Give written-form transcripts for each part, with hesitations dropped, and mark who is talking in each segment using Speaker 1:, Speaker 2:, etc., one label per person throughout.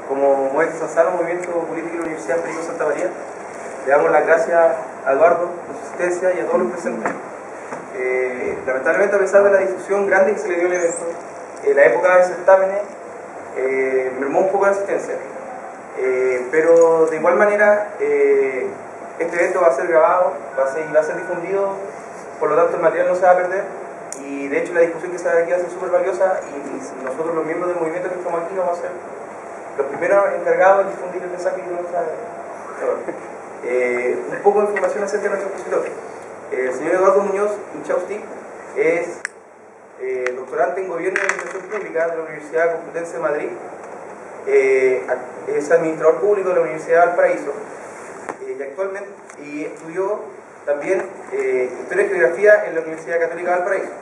Speaker 1: Como Movimiento Sanzano, Movimiento Político de la Universidad Federico Santa María, le damos las gracias a Eduardo por su asistencia y a todos los presentes. Lamentablemente, a pesar de la difusión grande que se le dio al evento, la época de certámenes mermó un poco la asistencia. Pero de igual manera, este evento va a ser grabado, va a ser difundido, por lo tanto el material no se va a perder, y de hecho la discusión que se da aquí va a ser súper valiosa, y nosotros los miembros del movimiento que estamos aquí vamos a ser los primeros encargados de difundir el mensaje que nos trae. Un poco de información acerca de nuestro expositor. El señor Eduardo Muñoz Inchausti es doctorante en Gobierno y Administración Pública de la Universidad Complutense de Madrid. Es administrador público de la Universidad de Valparaíso y estudió también Historia y Geografía en la Universidad Católica de Valparaíso.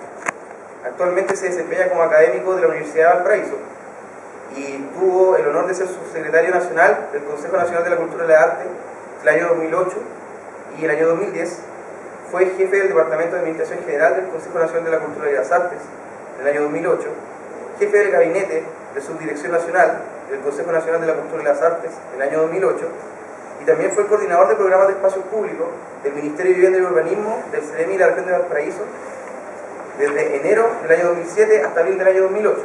Speaker 1: Actualmente se desempeña como académico de la Universidad de Valparaíso y tuvo el honor de ser subsecretario nacional del Consejo Nacional de la Cultura y las Artes el año 2008, y el año 2010 fue jefe del Departamento de Administración General del Consejo Nacional de la Cultura y las Artes en el año 2008, jefe del Gabinete de Subdirección Nacional del Consejo Nacional de la Cultura y las Artes en el año 2008, y también fue el coordinador de programas de espacios públicos del Ministerio de Vivienda y Urbanismo del CEREMI de la región de Valparaíso desde enero del año 2007 hasta abril del año 2008.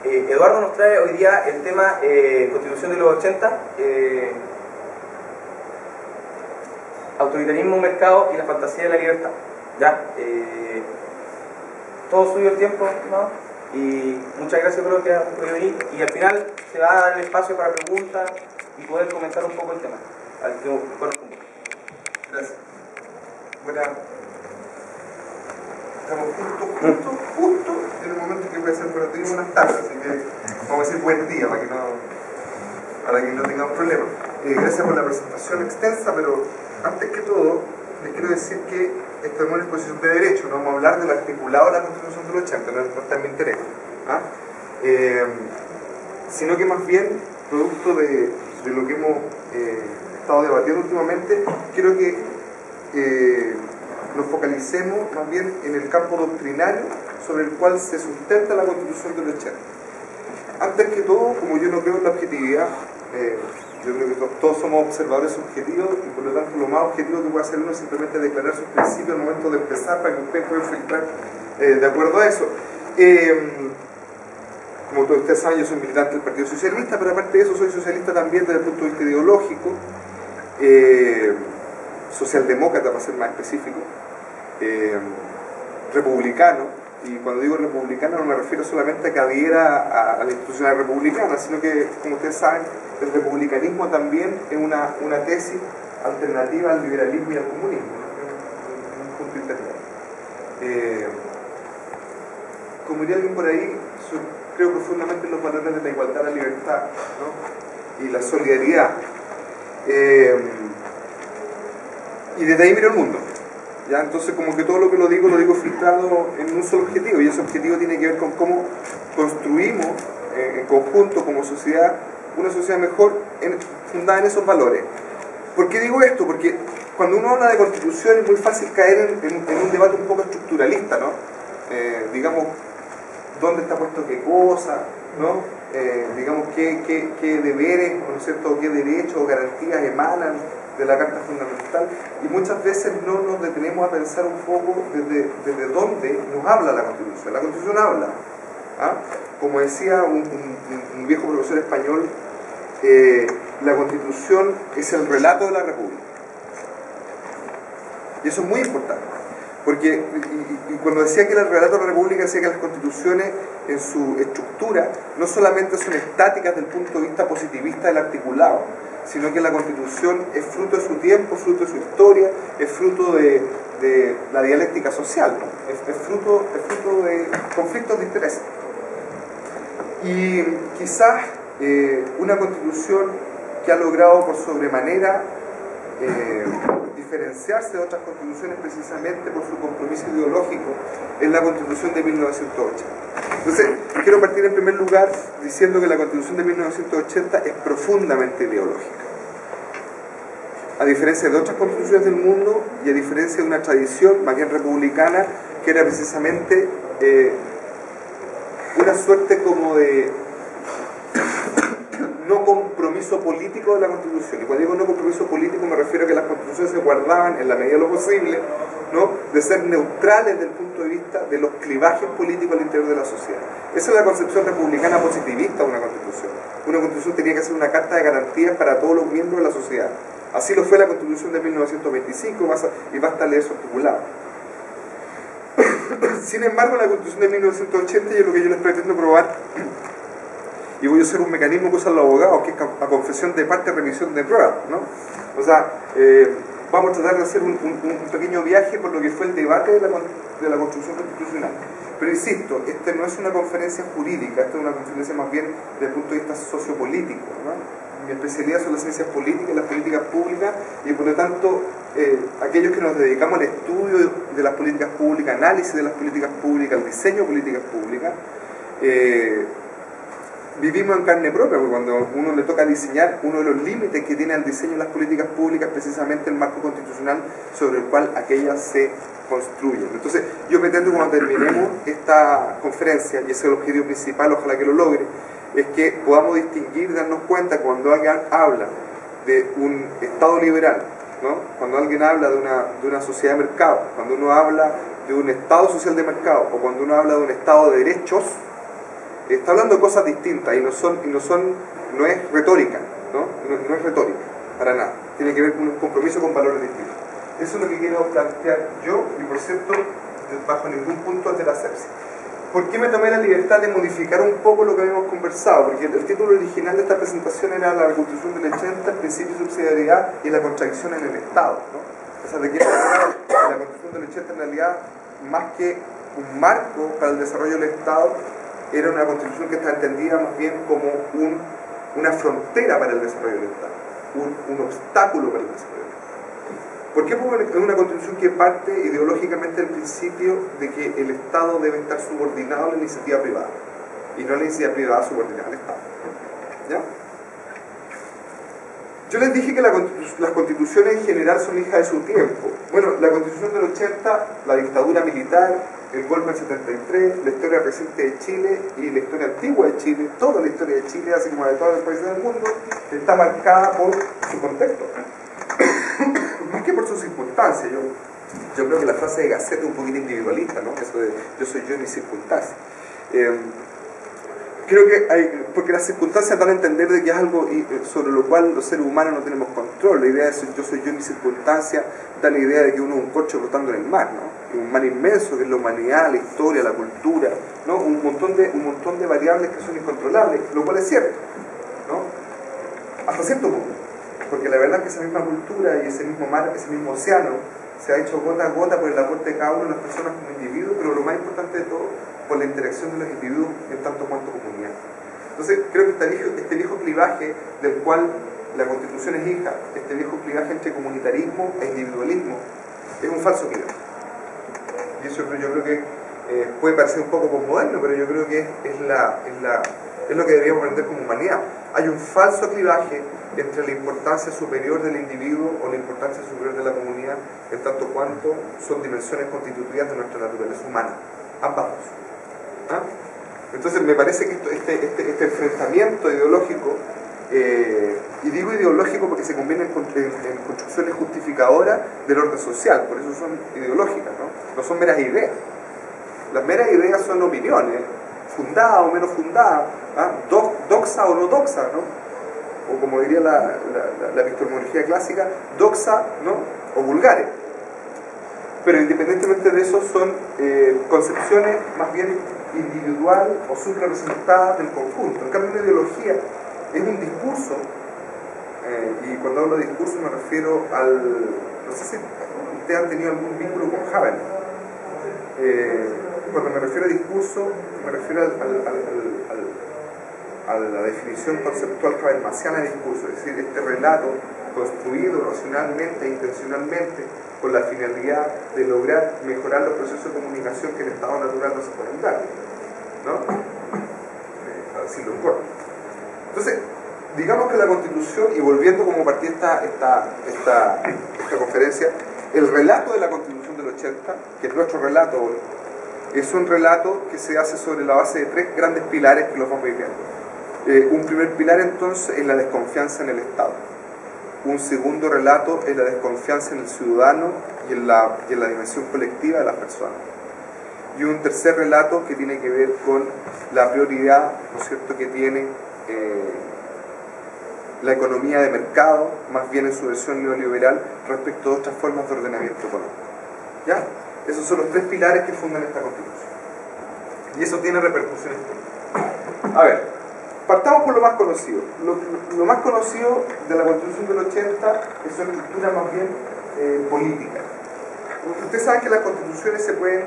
Speaker 1: Eduardo nos trae hoy día el tema Constitución de los 80, autoritarismo, mercado y la fantasía de la libertad. Ya, todo suyo el tiempo, ¿no? Y muchas gracias por lo que ha podido venir, y al final se va a dar el espacio para preguntas y poder comentar un poco el tema al que corresponde. Gracias.
Speaker 2: Bueno, estamos justo en el momento que voy a hacer buenas tardes, así que vamos a decir buen día para que no tengamos problemas. Gracias por la presentación extensa, pero antes que todo les quiero decir que esto es una exposición de derecho, no vamos a hablar del articulado de la Constitución del 80, no está en mi interés, sino que más bien, producto de lo que hemos estado debatiendo últimamente, quiero que nos focalicemos más bien en el campo doctrinario sobre el cual se sustenta la Constitución del 80. Antes que todo, como yo no creo en la objetividad, yo creo que todos somos observadores subjetivos, y por lo tanto lo más objetivo que puede hacer uno es simplemente declarar sus principios al momento de empezar, para que ustedes puedan filtrar de acuerdo a eso. Como todos ustedes saben, yo soy militante del Partido Socialista, pero aparte de eso soy socialista también desde el punto de vista ideológico, socialdemócrata para ser más específico, republicano. Y cuando digo republicano no me refiero solamente a que adhiera a la institucionalidad republicana, sino que, como ustedes saben, el republicanismo también es una tesis alternativa al liberalismo y al comunismo, ¿no? Un punto intermedio. Como diría alguien por ahí, creo profundamente en los valores de la igualdad, la libertad, ¿no? Y la solidaridad. Y desde ahí miro el mundo. ¿Ya? Entonces, como que todo lo que lo digo filtrado en un solo objetivo, y ese objetivo tiene que ver con cómo construimos en conjunto, como sociedad, una sociedad mejor fundada en esos valores. ¿Por qué digo esto? Porque cuando uno habla de constitución es muy fácil caer en un debate un poco estructuralista, ¿no? Digamos, ¿dónde está puesto qué cosa? ¿No? Digamos, qué deberes, ¿no es cierto?, qué derechos o garantías emanan de la Carta Fundamental, y muchas veces no nos detenemos a pensar un poco desde dónde nos habla la Constitución. La Constitución habla, como decía un viejo profesor español, la Constitución es el relato de la República, y eso es muy importante, porque y cuando decía que era el relato de la República, decía que las constituciones en su estructura no solamente son estáticas desde el punto de vista positivista del articulado, sino que la Constitución es fruto de su tiempo, fruto de su historia, es fruto de la dialéctica social, ¿no? es fruto de conflictos de interés. Y quizás una Constitución que ha logrado por sobremanera diferenciarse de otras constituciones precisamente por su compromiso ideológico es la Constitución de 1980. Entonces, quiero partir en primer lugar diciendo que la Constitución de 1980 es profundamente ideológica. A diferencia de otras constituciones del mundo y a diferencia de una tradición más bien republicana que era precisamente una suerte como de no compromiso político de la Constitución. Y cuando digo no compromiso político me refiero a que las constituciones se guardaban en la medida de lo posible, ¿no?, de ser neutrales desde el punto de vista de los clivajes políticos al interior de la sociedad. Esa es la concepción republicana positivista de una constitución. Una constitución tenía que ser una carta de garantías para todos los miembros de la sociedad. Así lo fue la Constitución de 1925 y basta leer su articulado. Sin embargo, la Constitución de 1980, y es lo que yo les pretendo probar, y voy a usar un mecanismo que usan los abogados, que es a confesión de parte, revisión de prueba, ¿no? O sea, vamos a tratar de hacer un pequeño viaje por lo que fue el debate de la Constitución Constitucional. Pero insisto, esta no es una conferencia jurídica, esta es una conferencia más bien desde el punto de vista sociopolítico, ¿no? Mi especialidad son las ciencias políticas y las políticas públicas, y por lo tanto aquellos que nos dedicamos al estudio de las políticas públicas, análisis de las políticas públicas, al diseño de políticas públicas, vivimos en carne propia, porque cuando uno le toca diseñar, uno de los límites que tiene al diseño de las políticas públicas es precisamente el marco constitucional sobre el cual aquellas se construyen. Entonces yo pretendo, cuando terminemos esta conferencia, y ese es el objetivo principal, ojalá que lo logre, es que podamos distinguir y darnos cuenta cuando alguien habla de un Estado liberal, ¿no?, cuando alguien habla de una sociedad de mercado, cuando uno habla de un Estado social de mercado, o cuando uno habla de un Estado de derechos, está hablando de cosas distintas y no es retórica, no es retórica, para nada. Tiene que ver con un compromiso con valores distintos. Eso es lo que quiero plantear yo, y por cierto, bajo ningún punto es de la asepsia. ¿Por qué me tomé la libertad de modificar un poco lo que habíamos conversado? Porque el título original de esta presentación era la Constitución del 80, el principio de subsidiariedad y la contradicción en el Estado, ¿no? O sea, de qué manera la Constitución del 80 en realidad, más que un marco para el desarrollo del Estado, era una constitución que está entendida más bien como una frontera para el desarrollo del Estado, un obstáculo para el desarrollo del Estado. ¿Por qué? Porque es una constitución que parte ideológicamente del principio de que el Estado debe estar subordinado a la iniciativa privada, y no la iniciativa privada subordinada al Estado. ¿Ya? Yo les dije que las constituciones en general son hijas de su tiempo. Bueno, la Constitución del 80, la dictadura militar, el golpe del 73, la historia reciente de Chile y la historia antigua de Chile, toda la historia de Chile, así como de todos los países del mundo, está marcada por su contexto. Más que por sus circunstancias. Yo creo que la frase de Gasset es un poquito individualista, ¿no? Eso de yo soy yo en mis circunstancias. Creo que porque las circunstancias dan a entender de que es algo sobre lo cual los seres humanos no tenemos control. La idea de yo soy yo en mis circunstancias da la idea de que uno es un corcho flotando en el mar, ¿no? Un mar inmenso que es la humanidad, la historia, la cultura, ¿no? Un montón de variables que son incontrolables, lo cual es cierto, ¿no? Hasta cierto punto, porque la verdad es que esa misma cultura y ese mismo mar, ese mismo océano se ha hecho gota a gota por el aporte de cada uno de las personas como individuos, pero lo más importante de todo, por la interacción de los individuos en tanto cuanto comunidad. Entonces creo que este viejo clivaje del cual la Constitución es hija, este viejo clivaje entre comunitarismo e individualismo, es un falso clivaje. Y eso yo creo que puede parecer un poco posmoderno, pero yo creo que es lo que deberíamos aprender como humanidad. Hay un falso clivaje entre la importancia superior del individuo o la importancia superior de la comunidad, en tanto cuanto son dimensiones constitutivas de nuestra naturaleza humana, ambas dos. ¿Ah? Entonces me parece que este enfrentamiento ideológico, y digo ideológico porque se conviene en construcciones justificadoras del orden social, por eso son ideológicas, no son meras ideas. Las meras ideas son opiniones, fundadas o menos fundadas, ¿ah? Doxa o no doxa, ¿no? O como diría la epistemología clásica, doxa, ¿no? O vulgares. Pero independientemente de eso son concepciones más bien individual o subrepresentadas del conjunto. En cambio, una ideología es un discurso, y cuando hablo de discurso me refiero no sé si ustedes han tenido algún vínculo con Habermas. Cuando me refiero a discurso, me refiero a la definición conceptual habermasiana de discurso, es decir, este relato construido racionalmente e intencionalmente con la finalidad de lograr mejorar los procesos de comunicación que el estado natural no se pueden dar, ¿no? Para decirlo en corto. Entonces, digamos que la Constitución, y volviendo como partí esta conferencia, el relato de la Constitución del 80, que es nuestro relato hoy, es un relato que se hace sobre la base de tres grandes pilares que los vamos a ir viendo. Un primer pilar entonces es la desconfianza en el Estado. Un segundo relato es la desconfianza en el ciudadano y en la dimensión colectiva de las personas. Y un tercer relato que tiene que ver con la prioridad, ¿no es cierto?, que tiene la economía de mercado, más bien en su versión neoliberal, respecto a otras formas de ordenamiento económico. ¿Ya? Esos son los tres pilares que fundan esta Constitución. Y eso tiene repercusiones políticas. A ver, partamos por lo más conocido. Lo más conocido de la Constitución del 80 es su estructura más bien política. Ustedes saben que las constituciones se pueden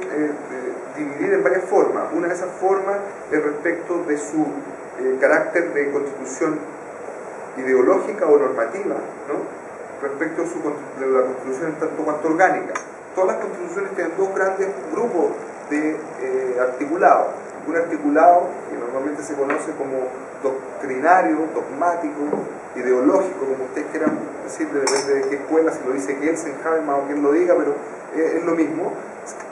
Speaker 2: dividir en varias formas. Una de esas formas es respecto de su carácter de constitución ideológica o normativa, ¿no?, respecto de la constitución en tanto cuanto orgánica. Todas las constituciones tienen dos grandes grupos de articulados. Un articulado que normalmente se conoce como doctrinario, dogmático, ideológico, como ustedes quieran decir, depende de qué escuela, si lo dice Kelsen, Habermas o quien lo diga, pero es lo mismo,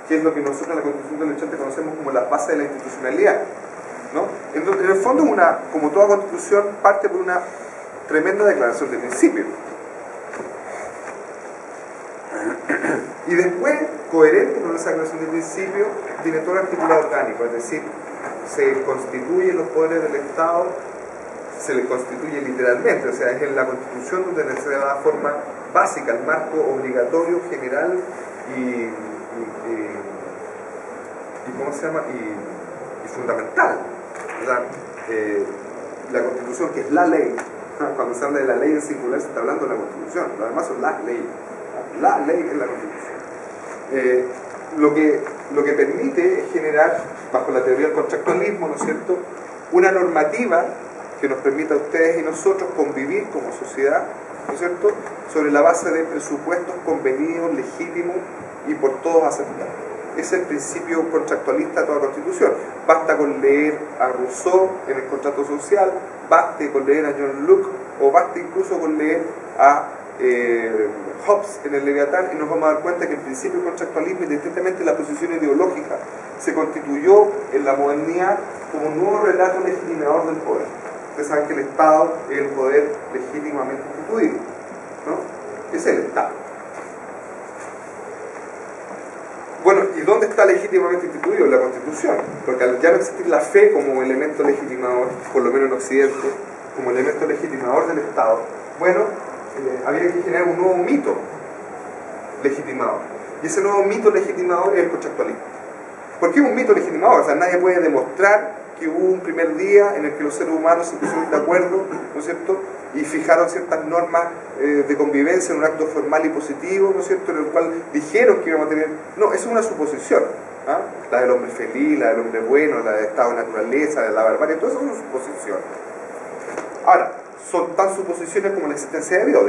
Speaker 2: que es lo que nosotros en la Constitución del 80 conocemos como las bases de la institucionalidad, ¿no? En el fondo, como toda constitución, parte por una tremenda declaración de principios. Y después, coherente con esa declaración de principios, tiene todo el articulado orgánico, es decir, se constituyen los poderes del Estado, se les constituye literalmente, o sea, es en la Constitución donde se da la forma básica, el marco obligatorio, general y ¿cómo se llama? Y fundamental. O sea, la Constitución, que es la ley, cuando se habla de la ley en singular se está hablando de la Constitución, lo demás son las leyes. La ley es la Constitución. Lo que permite es generar, bajo la teoría del contractualismo, ¿no es cierto?, una normativa que nos permita a ustedes y nosotros convivir como sociedad, ¿no es cierto?, sobre la base de presupuestos convenidos, legítimos y por todos aceptados. Ese es el principio contractualista de toda Constitución. Basta con leer a Rousseau en el contrato social, baste con leer a John Locke, o basta incluso con leer a Hobbes en el Leviatán, y nos vamos a dar cuenta que el principio del contractualismo, independientemente de la posición ideológica, se constituyó en la modernidad como un nuevo relato legitimador del poder. Ustedes saben que el Estado es el poder legítimamente instituido, ¿no? Es el Estado. Bueno, ¿y dónde está legítimamente instituido? En la Constitución. Porque al ya no existir la fe como elemento legitimador, por lo menos en Occidente, como elemento legitimador del Estado, bueno, había que generar un nuevo mito legitimador. Y ese nuevo mito legitimador es el contractualismo. ¿Por qué un mito legitimador? O sea, nadie puede demostrar que hubo un primer día en el que los seres humanos se pusieron de acuerdo, ¿no es cierto?, y fijaron ciertas normas de convivencia en un acto formal y positivo, ¿no es cierto?, en el cual dijeron que íbamos a tener... No, eso es una suposición. ¿Ah? La del hombre feliz, la del hombre bueno, la del estado de naturaleza, de la barbarie, todo eso es una suposición. Ahora, son tan suposiciones como la existencia de Dios,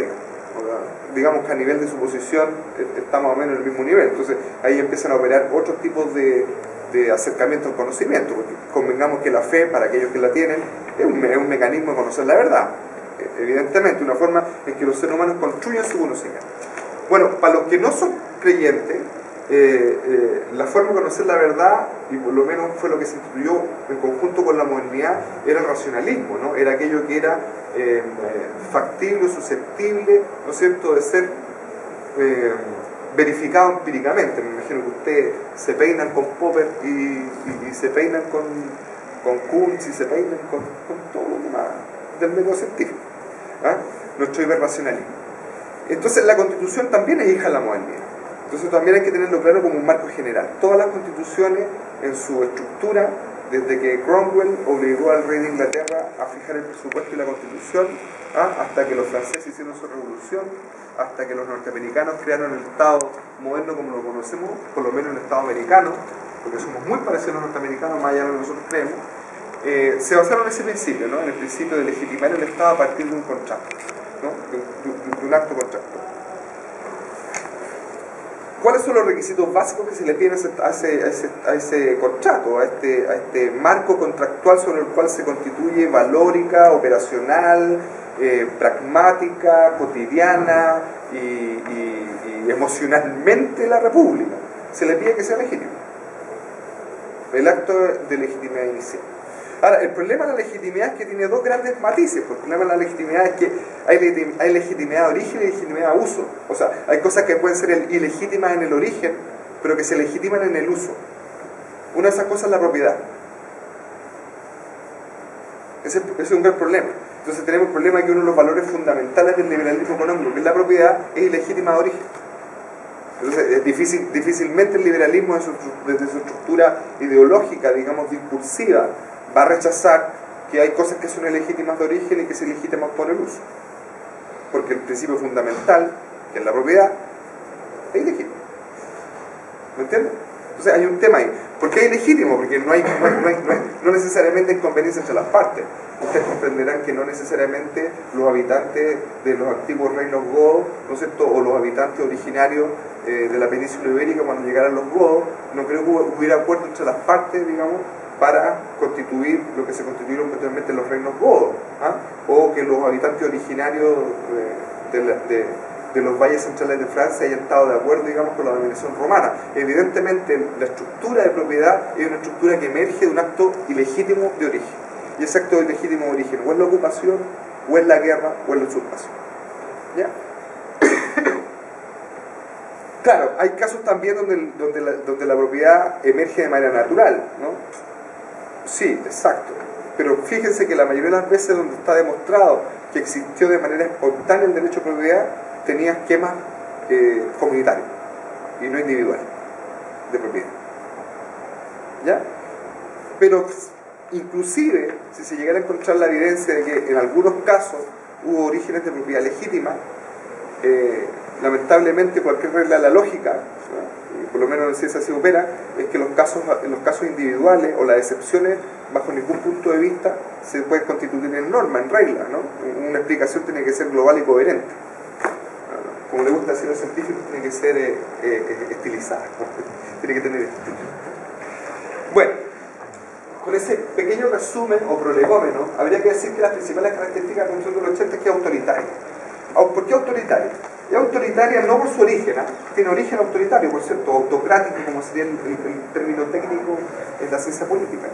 Speaker 2: digamos que a nivel de suposición estamos más o menos en el mismo nivel. Entonces ahí empiezan a operar otros tipos de acercamiento al conocimiento, porque convengamos que la fe, para aquellos que la tienen, es un mecanismo de conocer la verdad, evidentemente, una forma en que los seres humanos construyen su conocimiento. Bueno, para los que no son creyentes, la forma de conocer la verdad, y por lo menos fue lo que se instituyó en conjunto con la modernidad, era el racionalismo, ¿no? Era aquello que era factible, susceptible, ¿no es cierto?, de ser verificado empíricamente. Me imagino que ustedes se peinan con Popper y se peinan con Kuntz y se peinan con todo lo demás del método científico, ¿ah? Nuestro hiperracionalismo. Entonces la Constitución también es hija de la modernidad. Entonces también hay que tenerlo claro como un marco general. Todas las constituciones en su estructura, desde que Cromwell obligó al rey de Inglaterra a fijar el presupuesto y la Constitución, hasta que los franceses hicieron su revolución, hasta que los norteamericanos crearon el Estado moderno como lo conocemos, por lo menos el Estado americano, porque somos muy parecidos a los norteamericanos, más allá de lo que nosotros creemos, se basaron en ese principio, ¿no?, en el principio de legitimar el Estado a partir de un contrato, ¿no?, de un acto contractual. ¿Cuáles son los requisitos básicos que se le piden a ese contrato, a este marco contractual sobre el cual se constituye valórica, operacional, pragmática, cotidiana y emocionalmente la República? Se le pide que sea legítimo. el acto de legitimidad inicial. Ahora, el problema de la legitimidad es que tiene dos grandes matices. El problema de la legitimidad es que hay legitimidad de origen y legitimidad de uso. O sea, hay cosas que pueden ser ilegítimas en el origen, pero que se legitiman en el uso. Una de esas cosas es la propiedad. Ese es un gran problema. Entonces tenemos el problema que uno de los valores fundamentales del liberalismo económico, que es la propiedad, es ilegítima de origen. Entonces difícilmente el liberalismo desde su estructura ideológica, digamos, discursiva, va a rechazar que hay cosas que son ilegítimas de origen y que se legitiman por el uso. Porque el principio fundamental, que es la propiedad, es ilegítimo. ¿Me entiendes? Entonces hay un tema ahí. ¿Por qué es ilegítimo? Porque no necesariamente hay conveniencia entre las partes. Ustedes comprenderán que no necesariamente los habitantes de los antiguos reinos godos, ¿no es cierto?, o los habitantes originarios de la península ibérica, cuando llegaran los godos, no creo que hubiera acuerdo entre las partes, digamos, para constituir lo que se constituyeron posteriormente los reinos godos, ¿ah? O que los habitantes originarios de los valles centrales de Francia hayan estado de acuerdo, digamos, con la dominación romana. Evidentemente, la estructura de propiedad es una estructura que emerge de un acto ilegítimo de origen. Y ese acto ilegítimo de origen o es la ocupación, o es la guerra, o es la usurpación. ¿Ya? Claro, hay casos también donde la propiedad emerge de manera natural, ¿no? Sí, exacto. Pero fíjense que la mayoría de las veces donde está demostrado que existió de manera espontánea el derecho a propiedad, tenía esquemas comunitarios y no individuales de propiedad. ¿Ya? Pero inclusive, si se llegara a encontrar la evidencia de que en algunos casos hubo orígenes de propiedad legítima, lamentablemente cualquier regla de la lógica, ¿no?, y por lo menos en ciencia se opera, es que en los casos individuales o las excepciones, bajo ningún punto de vista, se pueden constituir en norma, en regla, ¿no? Una explicación tiene que ser global y coherente. Como le gusta decir a los científicos, tiene que ser estilizada, ¿no? Tiene que tener estilo. Bueno, con ese pequeño resumen o prolegómeno, habría que decir que las principales características de la Constitución del 80 es que es autoritaria. ¿Por qué autoritaria? Es autoritaria no por su origen, tiene origen autoritario, por cierto, autocrático, como sería el término técnico en la ciencia política.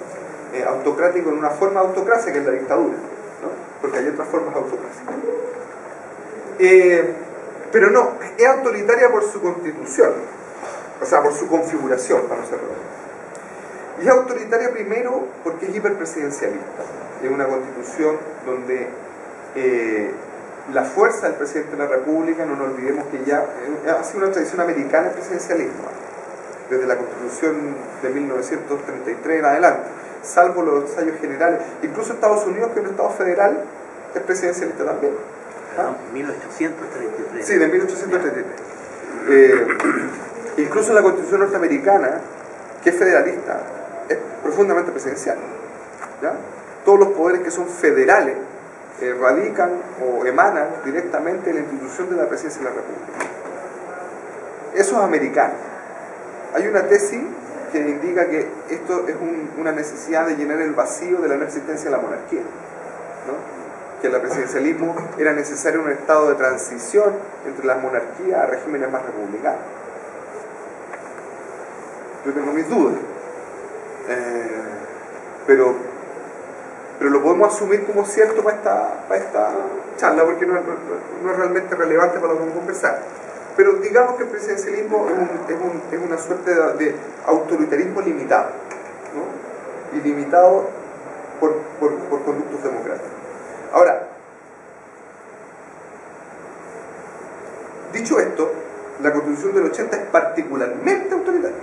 Speaker 2: Autocrático en una forma de autocracia, que es la dictadura, ¿no? Porque hay otras formas de autocracia. Pero no, es autoritaria por su constitución, o sea, por su configuración, para no ser redundante. Y es autoritaria primero porque es hiperpresidencialista. Es una constitución donde la fuerza del presidente de la República, no nos olvidemos que ya ha sido una tradición americana el presidencialismo, desde la Constitución de 1933 en adelante, salvo los ensayos generales. Incluso Estados Unidos, que es un estado federal, es presidencialista también.
Speaker 3: ¿Ah? 1833.
Speaker 2: Sí, de 1833. Incluso la Constitución norteamericana, que es federalista, es profundamente presidencial. ¿Ya? Todos los poderes que son federales radican o emanan directamente de la institución de la presidencia de la República. Eso es americano. Hay una tesis que indica que esto es una necesidad de llenar el vacío de la no existencia de la monarquía, ¿no? Que el presidencialismo era necesario un estado de transición entre las monarquías a regímenes más republicanos. Yo tengo mis dudas, pero lo podemos asumir como cierto para esta charla, porque no es realmente relevante para lo que vamos a conversar. Pero digamos que el presidencialismo es una suerte de autoritarismo limitado, ¿no? Y limitado por conductos democráticos. Ahora, dicho esto, la Constitución del 80 es particularmente autoritaria.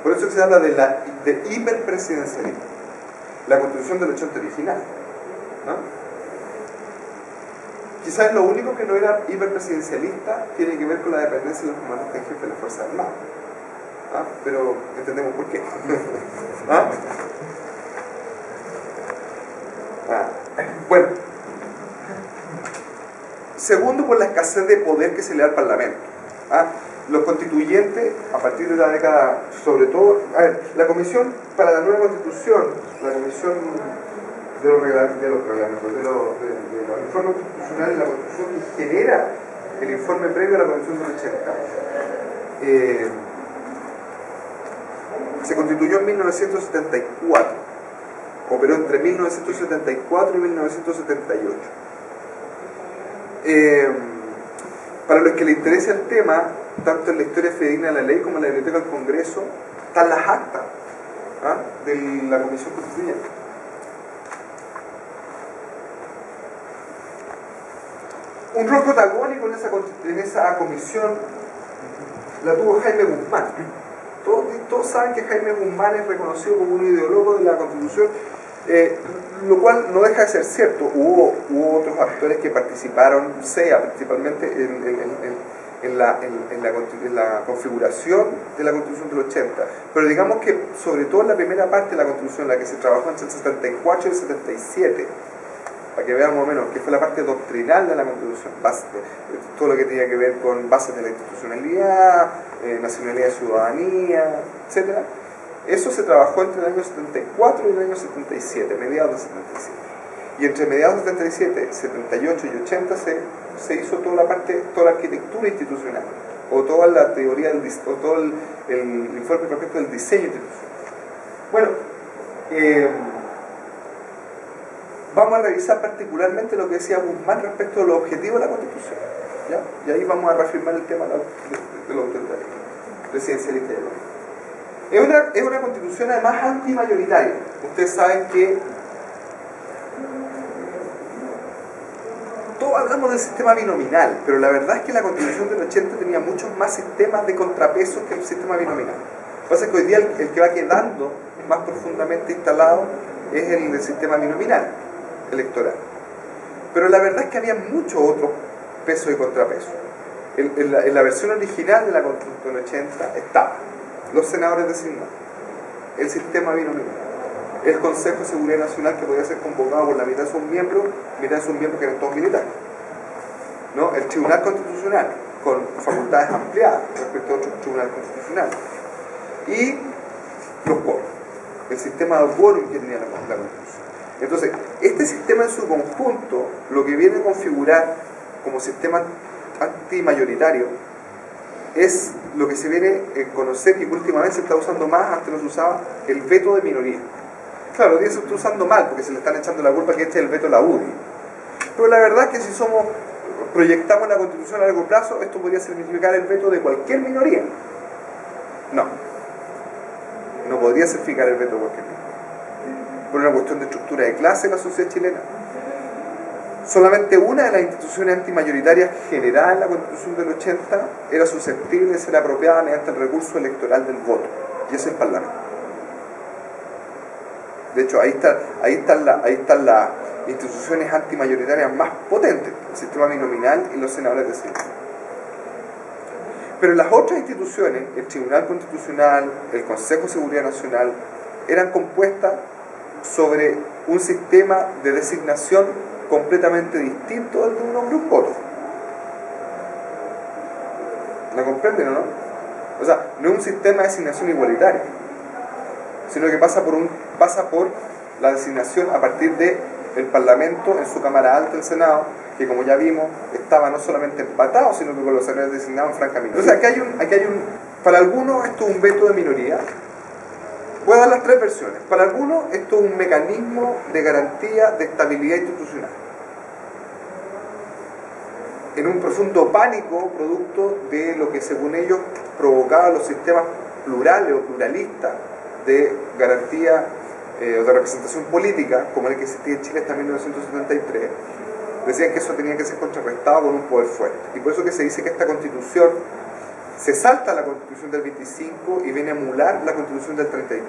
Speaker 2: Por eso se habla de hiperpresidencialismo. La Constitución del 80 original, ¿no? Quizás lo único que no era hiperpresidencialista tiene que ver con la dependencia de los comandantes en jefe de las Fuerzas Armadas. ¿Ah? Pero entendemos por qué. ¿Ah? Bueno, segundo, por la escasez de poder que se le da al Parlamento. ¿Ah? Los constituyentes, a partir de la década, sobre todo, la Comisión para la Nueva Constitución, la Comisión de los informes constitucionales, la Constitución que genera el informe previo a la Constitución del 80, Se constituyó en 1974. Operó entre 1974 y 1978. Para los que les interesa el tema, tanto en la historia fidedigna de la ley como en la Biblioteca del Congreso, están las actas de la Comisión Constituyente. Un rol protagónico en esa comisión la tuvo Jaime Guzmán. Todos saben que Jaime Guzmán es reconocido como un ideólogo de la Constitución, lo cual no deja de ser cierto. Hubo otros actores que participaron, SEA principalmente, en la configuración de la Constitución del 80, pero digamos que sobre todo en la primera parte de la Constitución, la que se trabajó entre el 74 y el 77, para que vean más o menos que fue la parte doctrinal de la Constitución, todo lo que tenía que ver con bases de la institucionalidad, nacionalidad y ciudadanía, etc. Eso se trabajó entre el año 74 y el año 77, mediados del 77. Y entre mediados del 77, 78 y 80 se hizo toda la arquitectura institucional, o toda la teoría, o todo el informe respecto del diseño institucional. Bueno, vamos a revisar particularmente lo que decía Guzmán respecto a los objetivos de la Constitución, ¿ya? Y ahí vamos a reafirmar el tema del autoritarismo presidencialista. Es una Constitución además antimayoritaria. Ustedes saben que todos hablamos del sistema binominal, pero la verdad es que la Constitución del 80 tenía muchos más sistemas de contrapesos que el sistema binominal. Lo que pasa es que hoy día el que va quedando más profundamente instalado es el del sistema binominal electoral. Pero la verdad es que había muchos otros pesos y contrapesos. En la versión original de la Constitución del 80 estaba los senadores designados, el sistema binominal, el Consejo de Seguridad Nacional, que podía ser convocado por la mitad de sus miembros que eran todos militares, ¿no? El Tribunal Constitucional, con facultades ampliadas respecto a otros tribunales constitucionales, y los quórum, el sistema de quórum que tenía la Constitución. Entonces, este sistema en su conjunto, lo que viene a configurar como sistema antimayoritario, es lo que se viene a conocer y que últimamente se está usando más, antes no se usaba, el veto de minoría. Claro, hoy día se está usando mal porque se le están echando la culpa que este es el veto de la UDI. Pero la verdad es que si proyectamos la Constitución a largo plazo, esto podría significar el veto de cualquier minoría. No podría significar el veto de cualquier minoría. Por una cuestión de estructura de clase en la sociedad chilena. Solamente una de las instituciones antimayoritarias generadas en la Constitución del 80 era susceptible de ser apropiada mediante el recurso electoral del voto, y es el Parlamento. De hecho, ahí están las instituciones antimayoritarias más potentes, el sistema binominal y los senadores designados. Pero las otras instituciones, el Tribunal Constitucional, el Consejo de Seguridad Nacional, eran compuestas sobre un sistema de designación completamente distinto al de un hombre un voto. ¿Lo comprenden o no? O sea, no es un sistema de designación igualitario, sino que pasa por la designación a partir del Parlamento en su Cámara Alta, el Senado, que como ya vimos, estaba no solamente empatado, sino que con los senadores designados francamente. Entonces aquí hay un para algunos esto es un veto de minoría. Voy a dar las tres versiones. Para algunos esto es un mecanismo de garantía de estabilidad institucional, en un profundo pánico producto de lo que según ellos provocaba los sistemas plurales o pluralistas de garantía o de representación política, como el que existía en Chile hasta 1973. Decían que eso tenía que ser contrarrestado con un poder fuerte, y por eso que se dice que esta Constitución se salta a la Constitución del 25 y viene a emular la Constitución del 33.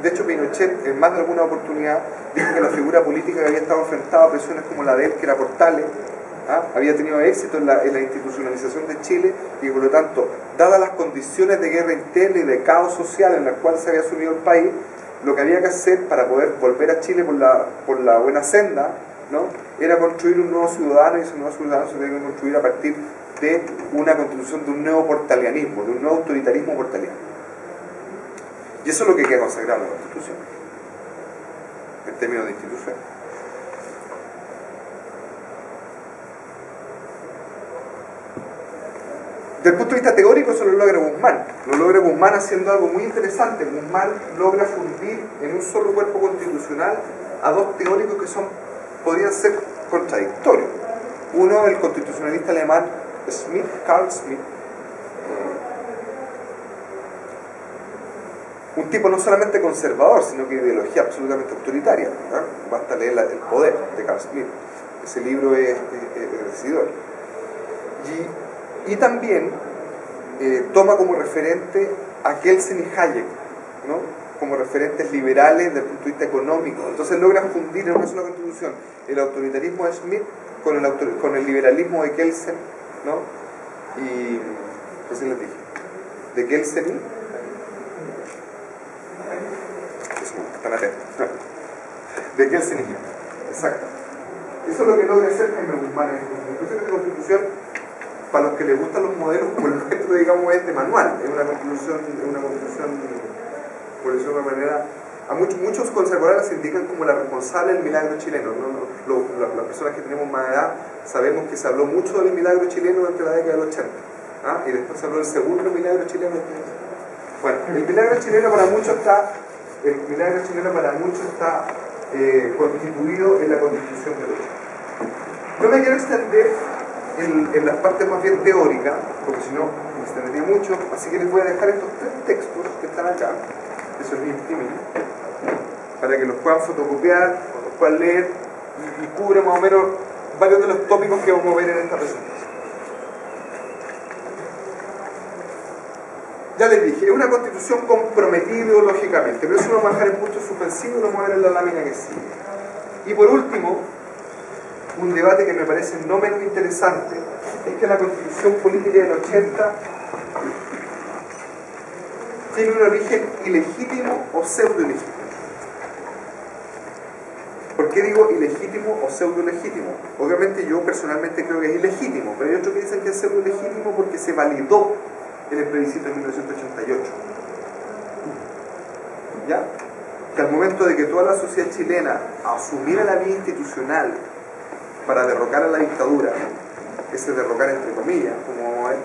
Speaker 2: De hecho, Pinochet en más de alguna oportunidad dijo que la figura política que había estado enfrentada a presiones como la de él, que era Portales, había tenido éxito en la institucionalización de Chile, y por lo tanto, dadas las condiciones de guerra interna y de caos social en las cuales se había sumido el país, lo que había que hacer para poder volver a Chile por la buena senda, ¿no?, era construir un nuevo ciudadano, y ese nuevo ciudadano se tenía que construir a partir de una constitución, de un nuevo portalianismo, de un nuevo autoritarismo portaliano. Y eso es lo que queda consagrado en la Constitución, en términos de institución. Desde el punto de vista teórico eso lo logra Guzmán. Lo logra Guzmán haciendo algo muy interesante. Guzmán logra fundir en un solo cuerpo constitucional a dos teóricos que podrían ser contradictorios. Uno, el constitucionalista alemán Schmitt, Carl Schmitt, un tipo no solamente conservador, sino que de ideología absolutamente autoritaria. Basta leer El poder de Carl Schmitt. Ese libro es decidor. Y también toma como referente a Kelsen y Hayek, ¿no? Como referentes liberales desde el punto de vista económico. Entonces logran fundir en una sola constitución el autoritarismo de Schmitt con el liberalismo de Kelsen, ¿no? Y ¿qué se les dije? De Kelsen y están atentos. De Kelsen y exacto. Eso es lo que logra hacer Jaime Guzmán en esta constitución. Para los que les gustan los modelos, por lo menos, digamos, es de manual. Es una constitución, por decirlo de una manera, a muchos conservadores se indican como la responsable del milagro chileno, ¿no? Las personas que tenemos más edad sabemos que se habló mucho del milagro chileno durante la década del 80, y después se habló del segundo milagro chileno. Bueno, el milagro chileno para muchos está constituido en la Constitución del 80. No me quiero extender en las partes más bien teóricas, porque si no me extendería mucho, así que les voy a dejar estos tres textos que están acá, que se los imprimí, para que los puedan fotocopiar, los puedan leer y cubre más o menos varios de los tópicos que vamos a ver en esta presentación. Ya les dije, es una constitución comprometida ideológicamente, pero eso lo vamos a dejar en punto suspensivo y lo vamos a ver en la lámina que sigue. Y por último, un debate que me parece no menos interesante es que la constitución política del 80 tiene un origen ilegítimo o pseudo-ilegítimo. ¿Por qué digo ilegítimo o pseudo-ilegítimo? Obviamente yo personalmente creo que es ilegítimo, pero hay otros que dicen que es pseudo-ilegítimo porque se validó en el plebiscito de 1988. ¿Ya? Que al momento de que toda la sociedad chilena asumiera la vía institucional para derrocar a la dictadura, ese derrocar entre comillas, como vamos a ver,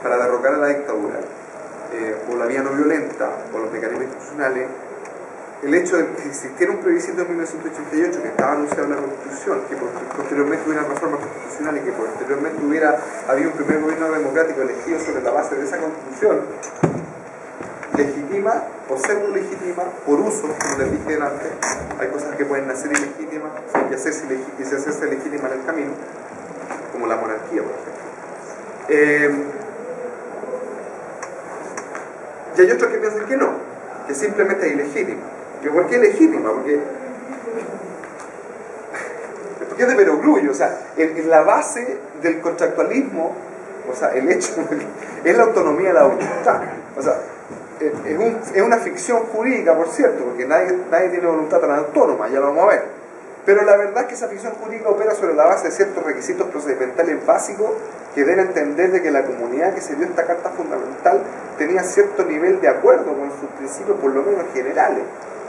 Speaker 2: para derrocar a la dictadura, o la vía no violenta, o los mecanismos institucionales, el hecho de que existiera un plebiscito en 1988 que estaba anunciado en la Constitución, que posteriormente hubiera reformas constitucionales, que posteriormente hubiera habido un primer gobierno democrático elegido sobre la base de esa Constitución, legitima o pseudo legitima por uso, como les dije antes. Hay cosas que pueden nacer ilegítimas y hacerse legítimas en el camino, como la monarquía, por ejemplo. Y hay otros que piensan que no, que simplemente es ilegítima. ¿Por qué es legítima? Porque es de perogrullo, o sea, en la base del contractualismo, o sea, el hecho es la autonomía de la voluntad. O sea, es una ficción jurídica, por cierto, porque nadie tiene voluntad tan autónoma, ya lo vamos a ver. Pero la verdad es que esa ficción jurídica opera sobre la base de ciertos requisitos procedimentales básicos que deben entender de que la comunidad que se dio esta carta fundamental tenía cierto nivel de acuerdo con sus principios, por lo menos generales,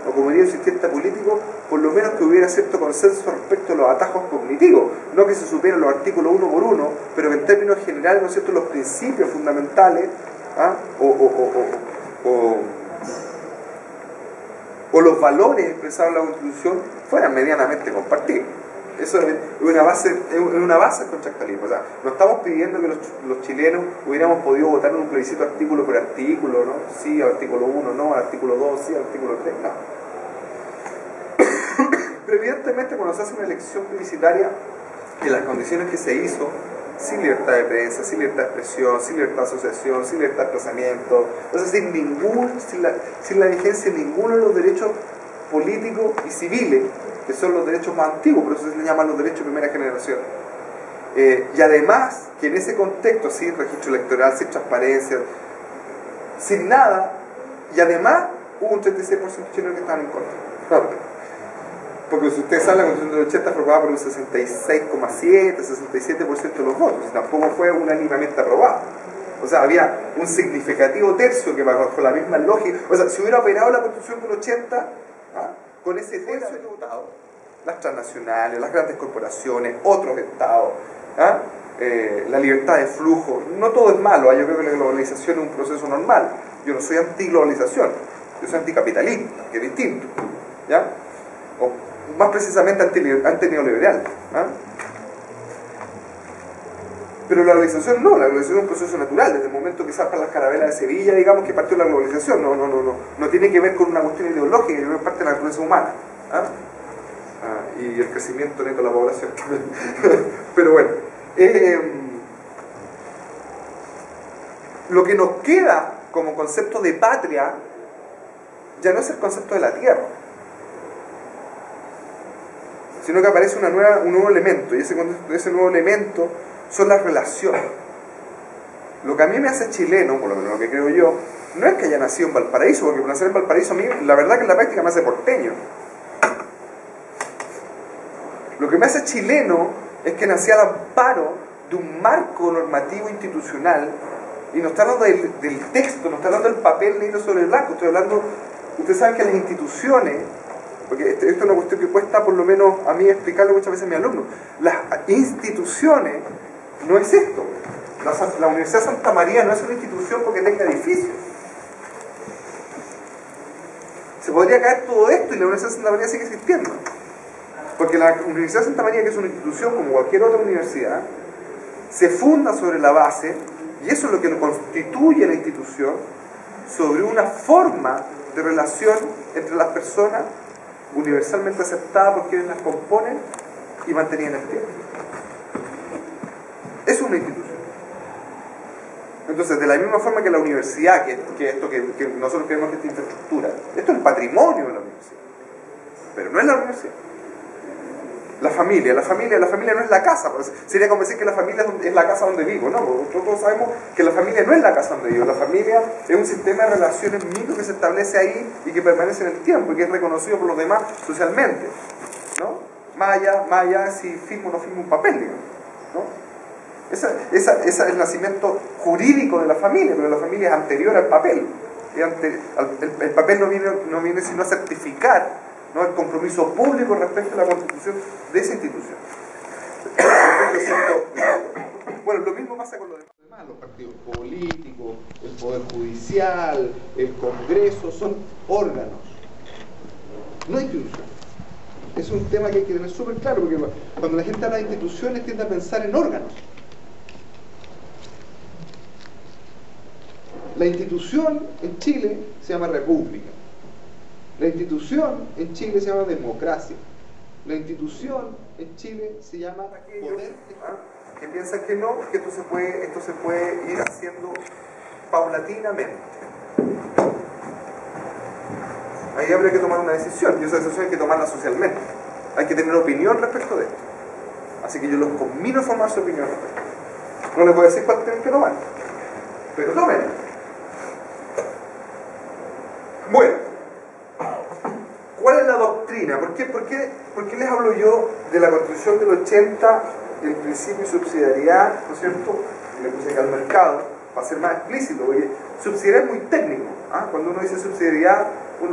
Speaker 2: o como diría un sistema político, por lo menos que hubiera cierto consenso respecto a los atajos cognitivos, no que se supieran los artículos uno por uno, pero que en términos generales, ¿no es cierto?, los principios fundamentales, o los valores expresados en la Constitución fueran medianamente compartibles. Eso es una base del contractualismo. O sea, no estamos pidiendo que los chilenos hubiéramos podido votar en un plebiscito artículo por artículo, ¿no? Sí, al artículo 1, no, al artículo 2, sí, al artículo 3, no. Pero evidentemente cuando se hace una elección plebiscitaria, en las condiciones que se hizo, sin libertad de prensa, sin libertad de expresión, sin libertad de asociación, sin libertad de desplazamiento, es decir, sin la vigencia de ninguno de los derechos políticos y civiles, que son los derechos más antiguos, por eso se les llaman los derechos de primera generación. Y además, que en ese contexto, sin registro electoral, sin transparencia, sin nada, y además hubo un 36% de chilenos que estaban en contra. Porque si ustedes saben, la Constitución del 80 fue aprobada por un 66,7, 67% de los votos, y tampoco fue unánimamente aprobada. O sea, había un significativo tercio que bajo la misma lógica, o sea, si hubiera operado la Constitución del 80, con ese tercio de votado, las transnacionales, las grandes corporaciones, otros estados, la libertad de flujo. No todo es malo, yo creo que la globalización es un proceso normal. Yo no soy anti-globalización, yo soy anticapitalismo, que es distinto, ¿ya? O más precisamente anti-neoliberal, ¿ah? Pero la globalización no, la globalización es un proceso natural, desde el momento que saltan las carabelas de Sevilla, digamos que partió la globalización, no tiene que ver con una cuestión ideológica, es parte de la naturaleza humana, ¿ah? Y el crecimiento neto de la población. Pero bueno, lo que nos queda como concepto de patria ya no es el concepto de la tierra, sino que aparece un nuevo elemento, y ese nuevo elemento son las relaciones. Lo que a mí me hace chileno, por lo menos lo que creo yo, no es que haya nacido en Valparaíso, porque nacer en Valparaíso a mí, la verdad que en la práctica me hace porteño. Lo que me hace chileno es que nací al amparo de un marco normativo institucional, y no está hablando del texto, no está hablando del papel negro sobre el blanco, estoy hablando, ustedes saben que las instituciones, porque esto es una cuestión que cuesta por lo menos a mí explicarlo muchas veces a mis alumnos, las instituciones no es esto. La Universidad de Santa María no es una institución porque tenga edificios. Se podría caer todo esto y la Universidad de Santa María sigue existiendo. Porque la Universidad de Santa María, que es una institución como cualquier otra universidad, se funda sobre la base, y eso es lo que lo constituye la institución, sobre una forma de relación entre las personas universalmente aceptada por quienes las componen y mantenían el tiempo. Es una institución. Entonces, de la misma forma que la universidad, que esto que nosotros creemos que esta infraestructura, esto es el patrimonio de la universidad, pero no es la universidad. La familia no es la casa, sería como decir que la familia es la casa donde vivo, ¿no? Nosotros sabemos que la familia no es la casa donde vivo, la familia es un sistema de relaciones micro que se establece ahí y que permanece en el tiempo y que es reconocido por los demás socialmente, ¿no? Más allá si firmo o no firmo un papel, digamos, ¿no? Ese es el nacimiento jurídico de la familia, pero la familia es anterior al papel. El papel no viene sino a certificar, ¿no?, el compromiso público respecto a la constitución de esa institución. Bueno, lo mismo pasa con los demás, los partidos políticos, el Poder Judicial, el Congreso, son órganos, no instituciones. Es un tema que hay que tener súper claro, porque cuando la gente habla de instituciones tiende a pensar en órganos. La institución en Chile se llama república. La institución en Chile se llama democracia. La institución en Chile se llama poder. Que piensan que no, que esto se puede ir haciendo paulatinamente. Ahí habría que tomar una decisión, y esa decisión hay que tomarla socialmente. Hay que tener opinión respecto de esto. Así que yo los conmino a formar su opinión respecto a esto. No les voy a decir cuál tienen que tomar, pero tómenla. Bueno, ¿cuál es la doctrina? ¿Por qué les hablo yo de la Constitución del 80, el principio de subsidiariedad, ¿no es cierto? Y le puse acá al mercado, para ser más explícito, porque subsidiariedad es muy técnico, ¿ah? Cuando uno dice subsidiariedad,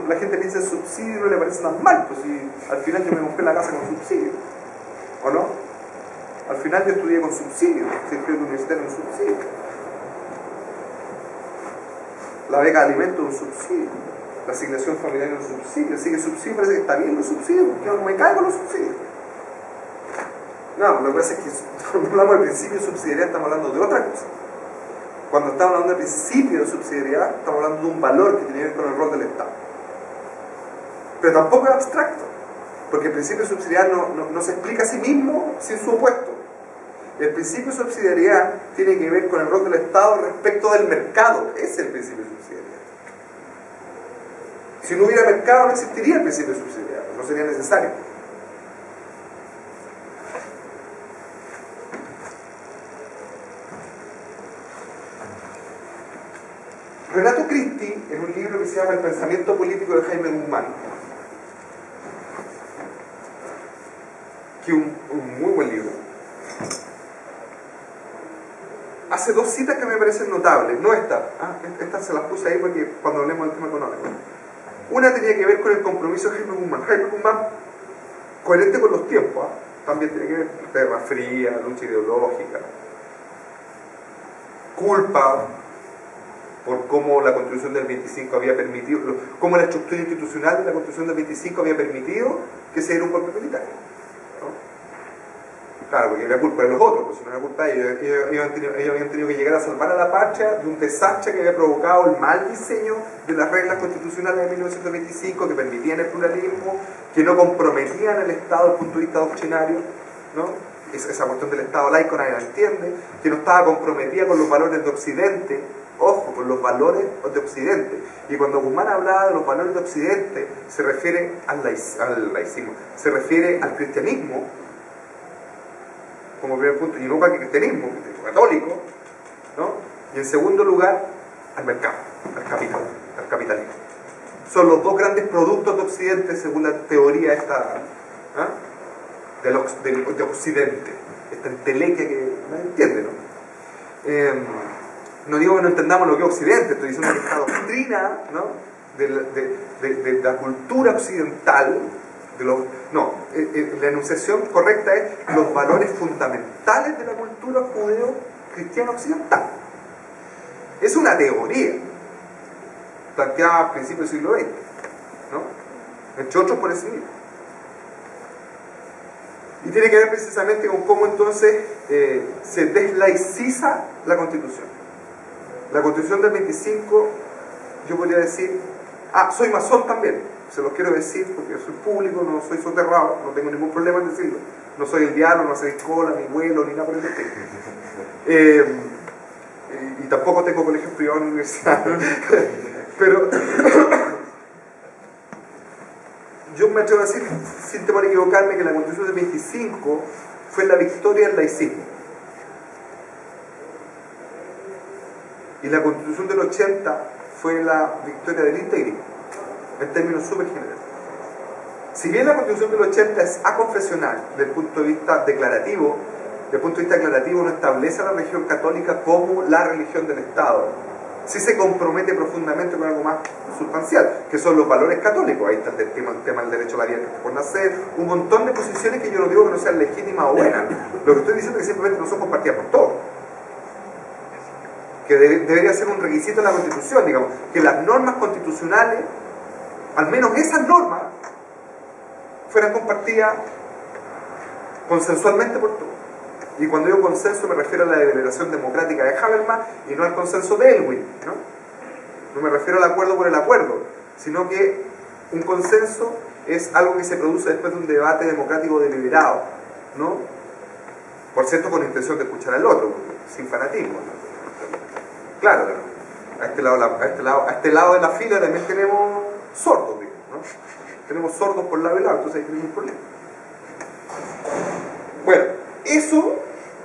Speaker 2: la gente piensa en subsidio y no le parece tan mal, pues si al final yo me compré la casa con subsidio, ¿o no? Al final yo estudié con subsidio, si estudié en la universidad con subsidio. La beca de alimento es un subsidio, la asignación familiar es un subsidio, así que subsidio parece que está bien los subsidios, porque yo no me caigo los subsidios. No, lo que pasa es que cuando hablamos del principio de subsidiariedad estamos hablando de otra cosa. Cuando estamos hablando del principio de subsidiariedad estamos hablando de un valor que tiene que ver con el rol del Estado. Pero tampoco es abstracto, porque el principio de subsidiariedad no se explica a sí mismo sin su opuesto. El principio de subsidiariedad tiene que ver con el rol del Estado respecto del mercado. Ese es el principio de subsidiariedad. Si no hubiera mercado no existiría el principio de subsidiariedad, no sería necesario. Renato Cristi, en un libro que se llama El pensamiento político de Jaime Guzmán, que es un muy buen libro, hace dos citas que me parecen notables, no esta, estas se las puse ahí porque cuando hablemos del tema económico. Una tenía que ver con el compromiso de Jaime Guzmán. Jaime Guzmán, coherente con los tiempos, también tiene que ver con Guerra Fría, lucha ideológica, culpa por cómo la Constitución del 25 había permitido, cómo la estructura institucional de la Constitución del 25 había permitido que se diera un golpe militar, ¿no? Claro, porque era culpa de los otros, pues si no era culpa de ellos. Ellos habían tenido que llegar a salvar a la patria de un desastre que había provocado el mal diseño de las reglas constitucionales de 1925, que permitían el pluralismo, que no comprometían al Estado desde el punto de vista doctrinario, ¿no? Esa cuestión del Estado laico nadie la entiende, que no estaba comprometida con los valores de Occidente, ojo, con los valores de Occidente. Y cuando Guzmán hablaba de los valores de Occidente, se refiere al laicismo, se refiere al cristianismo, como primer punto, y no cualquier cristianismo, católico, ¿no? Y en segundo lugar, al mercado, al capital, al capitalismo. Son los dos grandes productos de Occidente según la teoría esta, ¿ah? de Occidente, esta entelequia que nadie entiende, ¿no? No digo que no entendamos lo que es Occidente, estoy diciendo que esta doctrina, ¿no? de la cultura occidental, la enunciación correcta es los valores fundamentales de la cultura judeo-cristiana occidental. Es una teoría planteada a principios del siglo XX, ¿no? Entre otros por ese mismo. Y tiene que ver precisamente con cómo entonces se deslaiciza la Constitución. La Constitución del 25, yo podría decir, soy masón también. Se los quiero decir porque soy público, no soy soterrado, no tengo ningún problema en decirlo. No soy el diablo, no soy escola, ni vuelo, ni nada por el estilo. Y tampoco tengo colegios privados en la universidad. Pero yo me atrevo a decir, sin temor a equivocarme, que la Constitución del 25 fue la victoria del laicismo. Y la Constitución del 80 fue la victoria del integrismo, en términos súper generales. Si bien la Constitución del 80 es aconfesional desde el punto de vista declarativo, desde el punto de vista declarativo no establece a la religión católica como la religión del Estado, sí se compromete profundamente con algo más sustancial, que son los valores católicos. Ahí está el tema del derecho a la vida por nacer, un montón de posiciones que yo no digo que no sean legítimas o buenas, lo que estoy diciendo es que simplemente no son compartidas por todos, que debería ser un requisito en la Constitución, digamos, que las normas constitucionales, al menos esas normas, fueran compartidas consensualmente por todos. Y cuando digo consenso me refiero a la deliberación democrática de Habermas y no al consenso de Elwin, ¿no? No me refiero al acuerdo por el acuerdo, sino que un consenso es algo que se produce después de un debate democrático deliberado, ¿no? Por cierto, con intención de escuchar al otro, sin fanatismo, ¿no? Claro, a este lado de la fila también tenemos sordos, ¿no? Tenemos sordos por lado y lado, entonces ahí tenemos un problema. Bueno, eso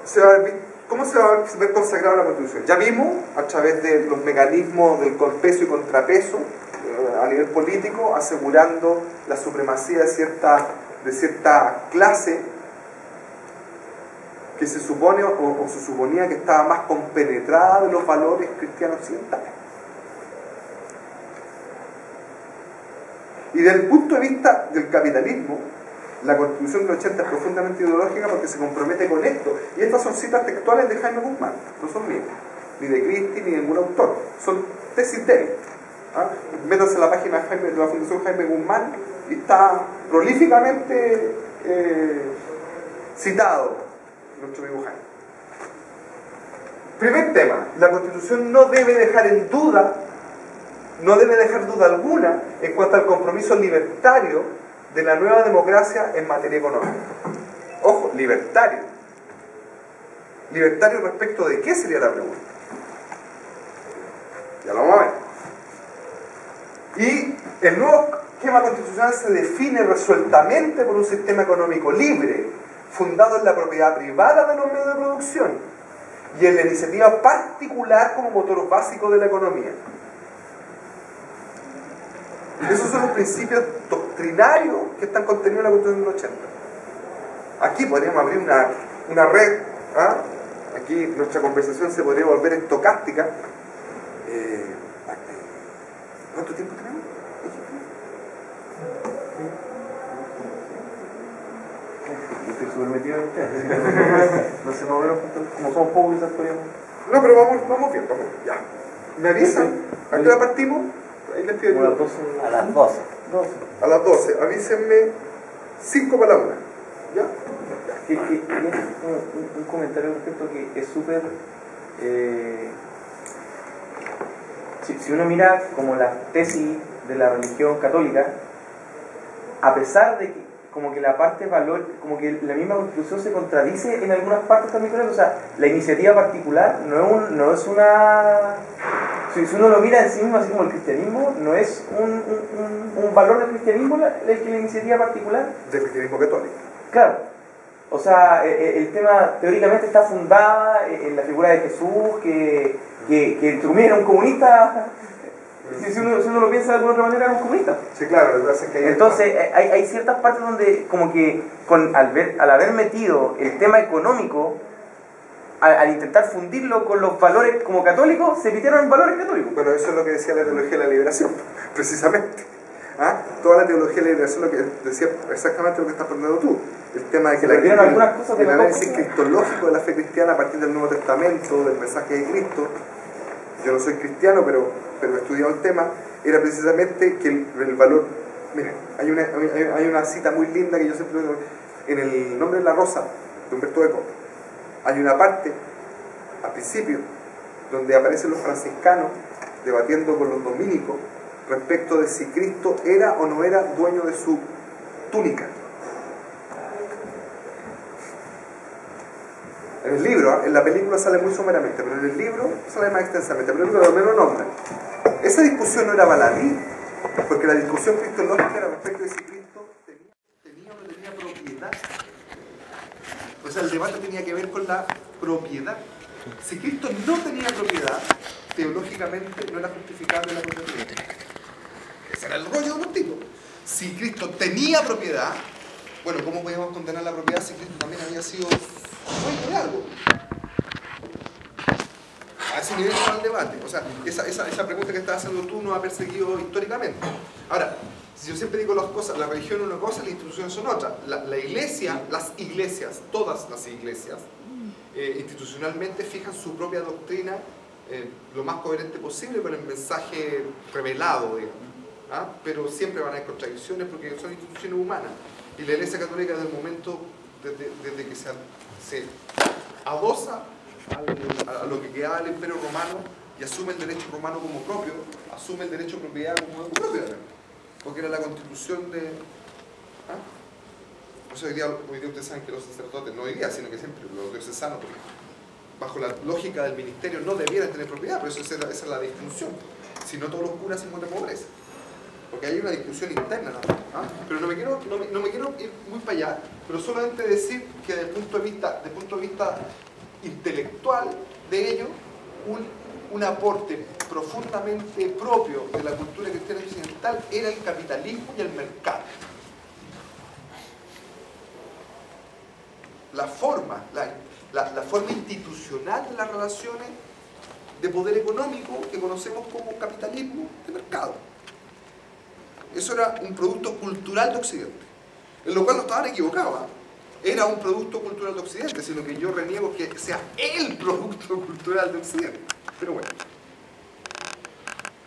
Speaker 2: se va a ver, ¿cómo se va a ver consagrado en la Constitución? Ya vimos, a través de los mecanismos del peso y contrapeso a nivel político, asegurando la supremacía de cierta clase que se supone o se suponía que estaba más compenetrada de los valores cristianos occidentales. Y desde el punto de vista del capitalismo, la Constitución del 80 es profundamente ideológica porque se compromete con esto. Y estas son citas textuales de Jaime Guzmán, no son mías, ni de Christie, ni de ningún autor. Son tesis de él. Métanse a la página de la Fundación Jaime Guzmán y está prolíficamente citado nuestro amigo Jaime. Primer tema, la Constitución no debe dejar duda alguna en cuanto al compromiso libertario de la nueva democracia en materia económica. Ojo, libertario. ¿Libertario respecto de qué sería la pregunta? Ya lo vamos a ver. Y el nuevo esquema constitucional se define resueltamente por un sistema económico libre, fundado en la propiedad privada de los medios de producción y en la iniciativa particular como motor básico de la economía. Esos son los principios doctrinarios que están contenidos en la Constitución del 80. Aquí podríamos abrir una red, aquí nuestra conversación se podría volver estocástica. ¿Cuánto tiempo tenemos?
Speaker 1: Estoy súper metido en ustedes. No sé, más o menos, como somos pocos, quizás podríamos
Speaker 2: No, pero vamos bien, ya. ¿Me avisan? ¿A qué hora partimos? Ahí les pido
Speaker 3: A las 12. A las 12.
Speaker 2: A las 12. Avísenme 5 para la 1. ¿Ya?
Speaker 1: Un comentario respecto que es súper... si uno mira como la tesis de la religión católica, a pesar de que como que la parte valor, como que la misma Constitución se contradice en algunas partes también con eso, o sea, la iniciativa particular no es una... Si uno lo mira en sí mismo, así como el cristianismo, no es un valor del cristianismo la iniciativa particular.
Speaker 2: Del cristianismo católico.
Speaker 1: Claro. O sea, el tema teóricamente está fundada en la figura de Jesús, que entre comillas era un comunista. Si uno lo piensa de alguna otra manera, era un comunista.
Speaker 2: Sí, claro, lo que pasa es que hay...
Speaker 1: Entonces, hay ciertas partes donde, como que al haber metido el tema económico, al intentar fundirlo con los valores como católicos, se metieron en valores católicos.
Speaker 2: Bueno, eso es lo que decía la teología de la liberación, precisamente. ¿Ah? Toda la teología de la liberación lo que decía exactamente lo que estás planteando tú. El tema de que el análisis cristológico de la fe cristiana a partir del Nuevo Testamento, del mensaje de Cristo. Yo no soy cristiano, pero he estudiado el tema. Era precisamente que el valor... Mira, hay una cita muy linda que yo siempre digo en El nombre de la rosa, de Humberto Eco. Hay una parte, al principio, donde aparecen los franciscanos debatiendo con los dominicos respecto de si Cristo era o no era dueño de su túnica. En el libro, en la película sale muy someramente, pero en el libro sale más extensamente, pero el libro al menos nombra. Esa discusión no era baladí, porque la discusión cristológica era respecto de si Cristo tenía o no tenía propiedad. O sea, el debate tenía que ver con la propiedad. Si Cristo no tenía propiedad, teológicamente no era justificable la propiedad. Ese era el rollo de los tipos. Si Cristo tenía propiedad, bueno, ¿cómo podíamos condenar la propiedad si Cristo también había sido dueño de algo? A ese nivel está el debate. O sea, esa pregunta que estás haciendo tú no ha perseguido históricamente. Ahora, yo siempre digo las cosas, la religión es una cosa, las instituciones son otra. La iglesia, las iglesias, todas las iglesias, institucionalmente fijan su propia doctrina lo más coherente posible con el mensaje revelado, digamos. ¿Ah? Pero siempre van a haber contradicciones porque son instituciones humanas. Y la Iglesia Católica desde el momento, desde que se adosa a lo que quedaba del Imperio Romano y asume el derecho romano como propio, asume el derecho de propiedad como algo propio, porque era la constitución de... ¿Ah? Por eso hoy día ustedes saben que los sacerdotes, no hoy día, sino que siempre, los diocesanos, porque bajo la lógica del ministerio no debieran tener propiedad, pero esa es la disfunción. Si no, todos los curas se encuentran pobreza. Porque hay una discusión interna, ¿no? ¿Ah? Pero no me quiero ir muy para allá, pero solamente decir que desde el punto de vista intelectual de ello, un aporte profundamente propio de la cultura cristiana occidental era el capitalismo y el mercado. La forma institucional de las relaciones de poder económico que conocemos como capitalismo de mercado. Eso era un producto cultural de Occidente, en lo cual no estaban equivocados. Era un producto cultural de Occidente, sino que yo reniego que sea el producto cultural de Occidente. Pero bueno.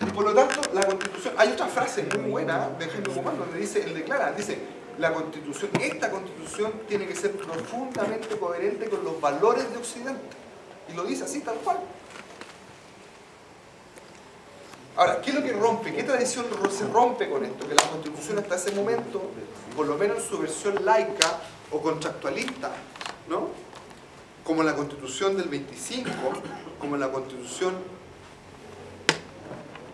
Speaker 2: Y por lo tanto, la Constitución... Hay otra frase muy buena de Henry Guzmán donde dice, él declara, dice, esta Constitución tiene que ser profundamente coherente con los valores de Occidente. Y lo dice así, tal cual. Ahora, ¿qué es lo que rompe? ¿Qué tradición se rompe con esto? Que la Constitución hasta ese momento, por lo menos en su versión laica o contractualista, ¿no? Como la Constitución del 25, como la Constitución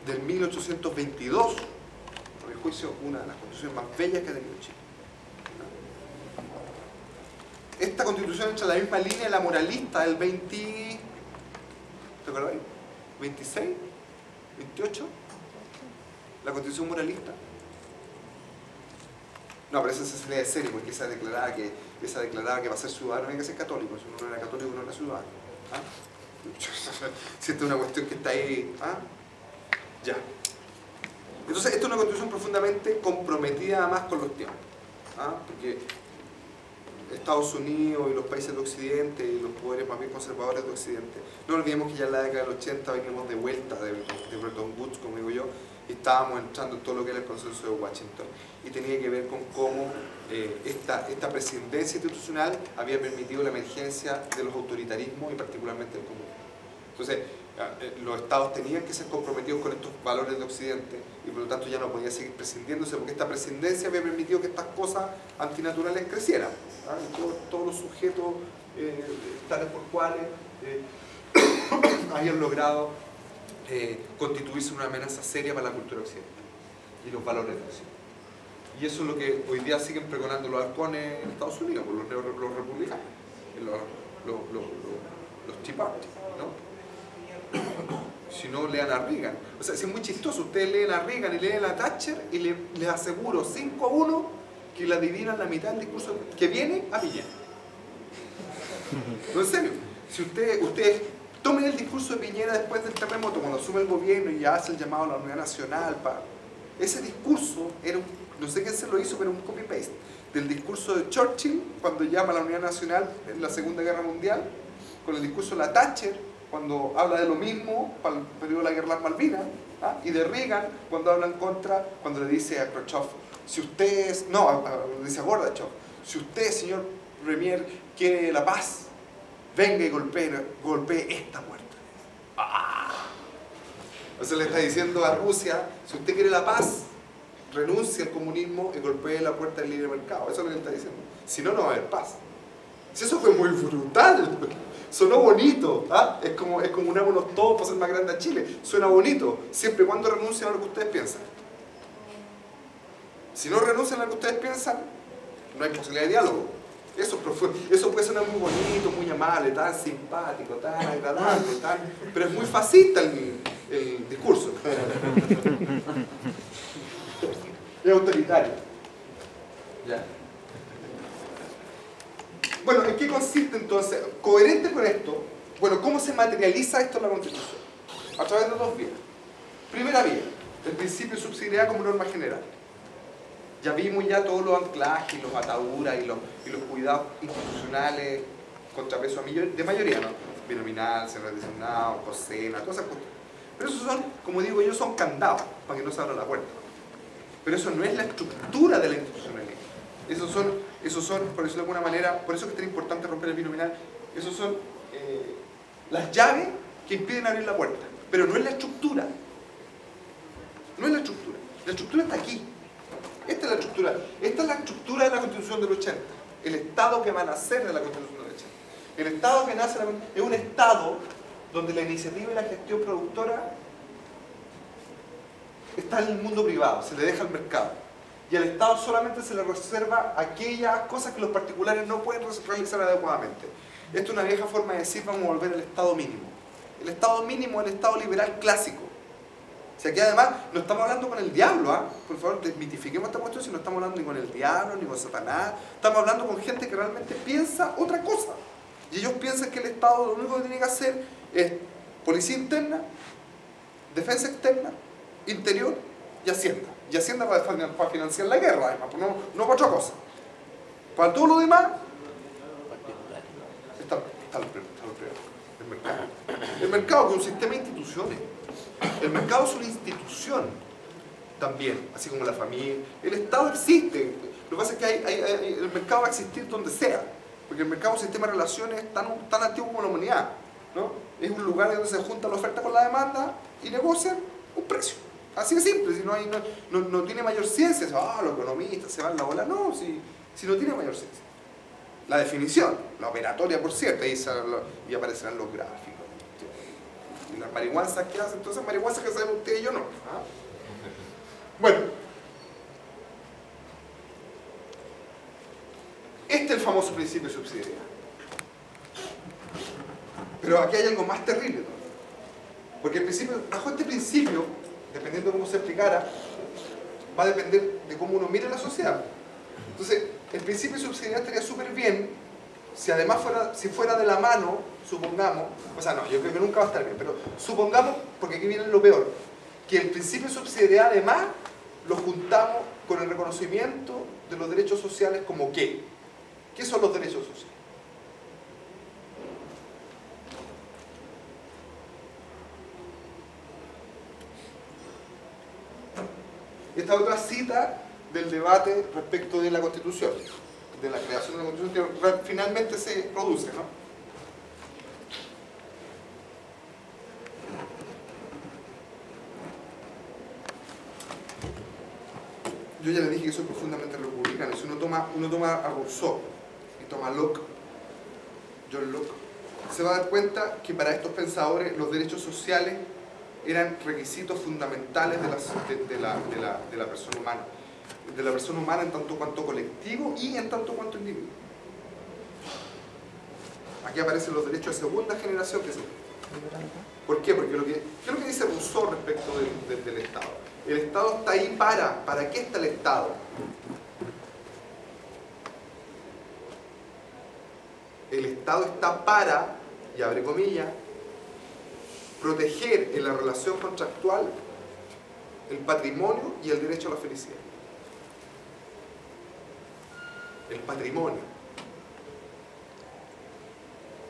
Speaker 2: del 1822, a mi juicio, una de las constituciones más bellas que ha tenido Chile. Esta Constitución entra en la misma línea de la moralista del 20... ¿te acuerdas? ¿26? ¿28? La Constitución moralista. No, pero esa se lee de serio porque esa declaraba que va a ser ciudadano, no hay que ser católico. Si uno no era católico, no era ciudadano. ¿Ah? Si esta es una cuestión que está ahí. ¿Ah? Ya. Entonces, esta es una constitución profundamente comprometida además con los tiempos. ¿Ah? Porque Estados Unidos y los países de Occidente y los poderes más bien conservadores de Occidente. No olvidemos que ya en la década del 80 veníamos de vuelta de Bretton Woods, como digo yo, y estábamos entrando en todo lo que era el consenso de Washington. Y tenía que ver con cómo esta presidencia institucional había permitido la emergencia de los autoritarismos y particularmente el comunismo. Entonces, los estados tenían que ser comprometidos con estos valores de Occidente y por lo tanto ya no podía seguir prescindiéndose porque esta presidencia había permitido que estas cosas antinaturales crecieran. Y todos los sujetos tales por cuales habían logrado constituirse una amenaza seria para la cultura occidental y los valores de Occidente. Y eso es lo que hoy día siguen pregonando los halcones en Estados Unidos, los republicanos, los Tea Party, ¿no? Si no, lean a Reagan. O sea, es muy chistoso. Ustedes leen a Reagan y leen a Thatcher y les aseguro 5-1 que la adivinan la mitad del discurso que viene a Piñera. No, en serio. Si ustedes tomen el discurso de Piñera después del terremoto, cuando asume el gobierno y ya hace el llamado a la unidad nacional, ese discurso era no sé quién se lo hizo, pero un copy-paste del discurso de Churchill cuando llama a la unidad nacional en la Segunda Guerra Mundial, con el discurso de la Thatcher cuando habla de lo mismo para el periodo de la Guerra de las Malvinas, y de Reagan cuando habla en contra, cuando le dice a Khrushchev, si usted, le dice a Gorbachev, si usted, señor Premier, quiere la paz, venga y golpee esta puerta. O sea, le está diciendo a Rusia, si usted quiere la paz, renuncie al comunismo y golpee la puerta del libre mercado. Eso es lo que le está diciendo. Si no, no va a haber paz. Si eso fue muy brutal. Sonó bonito, es como unámonos todos para ser más grande a Chile. Suena bonito, siempre y cuando renuncien a lo que ustedes piensan. Si no renuncian a lo que ustedes piensan, no hay posibilidad de diálogo. Eso puede sonar muy bonito, muy amable, tan simpático, tan agradable, pero es muy fascista el discurso. Es autoritario. ¿Ya? Bueno, ¿en qué consiste entonces? Coherente con esto, bueno, ¿cómo se materializa esto en la Constitución? A través de dos vías. Primera vía, el principio de subsidiariedad como norma general. Ya vimos todos los anclajes, los ataduras y los cuidados institucionales, contrapeso de mayoría, ¿no? Binominal, cerrado, cosena, todas esas cosas. Pero esos son, como digo yo, son candados para que no se abra la puerta. Pero eso no es la estructura de la institucionalidad. Esos son, por decirlo de alguna manera, por eso es que es tan importante romper el binominal, esos son las llaves que impiden abrir la puerta. Pero no es la estructura. No es la estructura. La estructura está aquí. Esta es la estructura. Esta es la estructura de la Constitución del 80. El Estado que va a nacer de la Constitución del 80. El Estado que nace es un Estado donde la iniciativa y la gestión productora está en el mundo privado, se le deja al mercado. Y al Estado solamente se le reserva aquellas cosas que los particulares no pueden realizar adecuadamente. Esto es una vieja forma de decir, vamos a volver al Estado mínimo. El Estado mínimo es el Estado liberal clásico. O sea, aquí además no estamos hablando con el diablo, por favor, desmitifiquemos esta cuestión, si no estamos hablando ni con el diablo, ni con Satanás, estamos hablando con gente que realmente piensa otra cosa. Y ellos piensan que el Estado lo único que tiene que hacer es policía interna, defensa externa, interior y Hacienda. Y Hacienda para financiar la guerra, además, no para otra cosa. Para todo lo demás, está el mercado. El mercado, que es un sistema de instituciones. El mercado es una institución también, así como la familia. El Estado existe. Lo que pasa es que el mercado va a existir donde sea. Porque el mercado es un sistema de relaciones tan antiguo como la humanidad, ¿no? Es un lugar donde se junta la oferta con la demanda y negocian un precio. Así de simple, si no tiene mayor ciencia, los economistas se van a la bola, no, si no tiene mayor ciencia. La definición, la operatoria por cierto, y aparecerán los gráficos. Y las marihuanzas que hacen, entonces marihuanzas que saben ustedes y yo no. Bueno, este es el famoso principio de subsidiariedad. Pero aquí hay algo más terrible, ¿no? Porque bajo este principio, dependiendo de cómo se explicara, va a depender de cómo uno mire la sociedad. Entonces, el principio de subsidiariedad estaría súper bien si además fuera de la mano, supongamos, o sea, no, yo creo que nunca va a estar bien, pero supongamos, porque aquí viene lo peor, que el principio de subsidiariedad además lo juntamos con el reconocimiento de los derechos sociales como ¿qué ¿Qué son los derechos sociales? Esta otra cita del debate respecto de la Constitución, de la creación de la Constitución, que finalmente se produce, ¿no? Yo ya le dije que soy profundamente republicano. Si uno toma a Rousseau y toma a Locke, John Locke, se va a dar cuenta que para estos pensadores los derechos sociales eran requisitos fundamentales de la persona humana. De la persona humana en tanto cuanto colectivo y en tanto cuanto individuo. Aquí aparecen los derechos de segunda generación que se... ¿Por qué? Porque ¿qué es lo que dice Rousseau respecto del Estado? El Estado está ahí ¿para qué está el Estado? El Estado está para, y abre comillas, proteger en la relación contractual el patrimonio y el derecho a la felicidad. El patrimonio.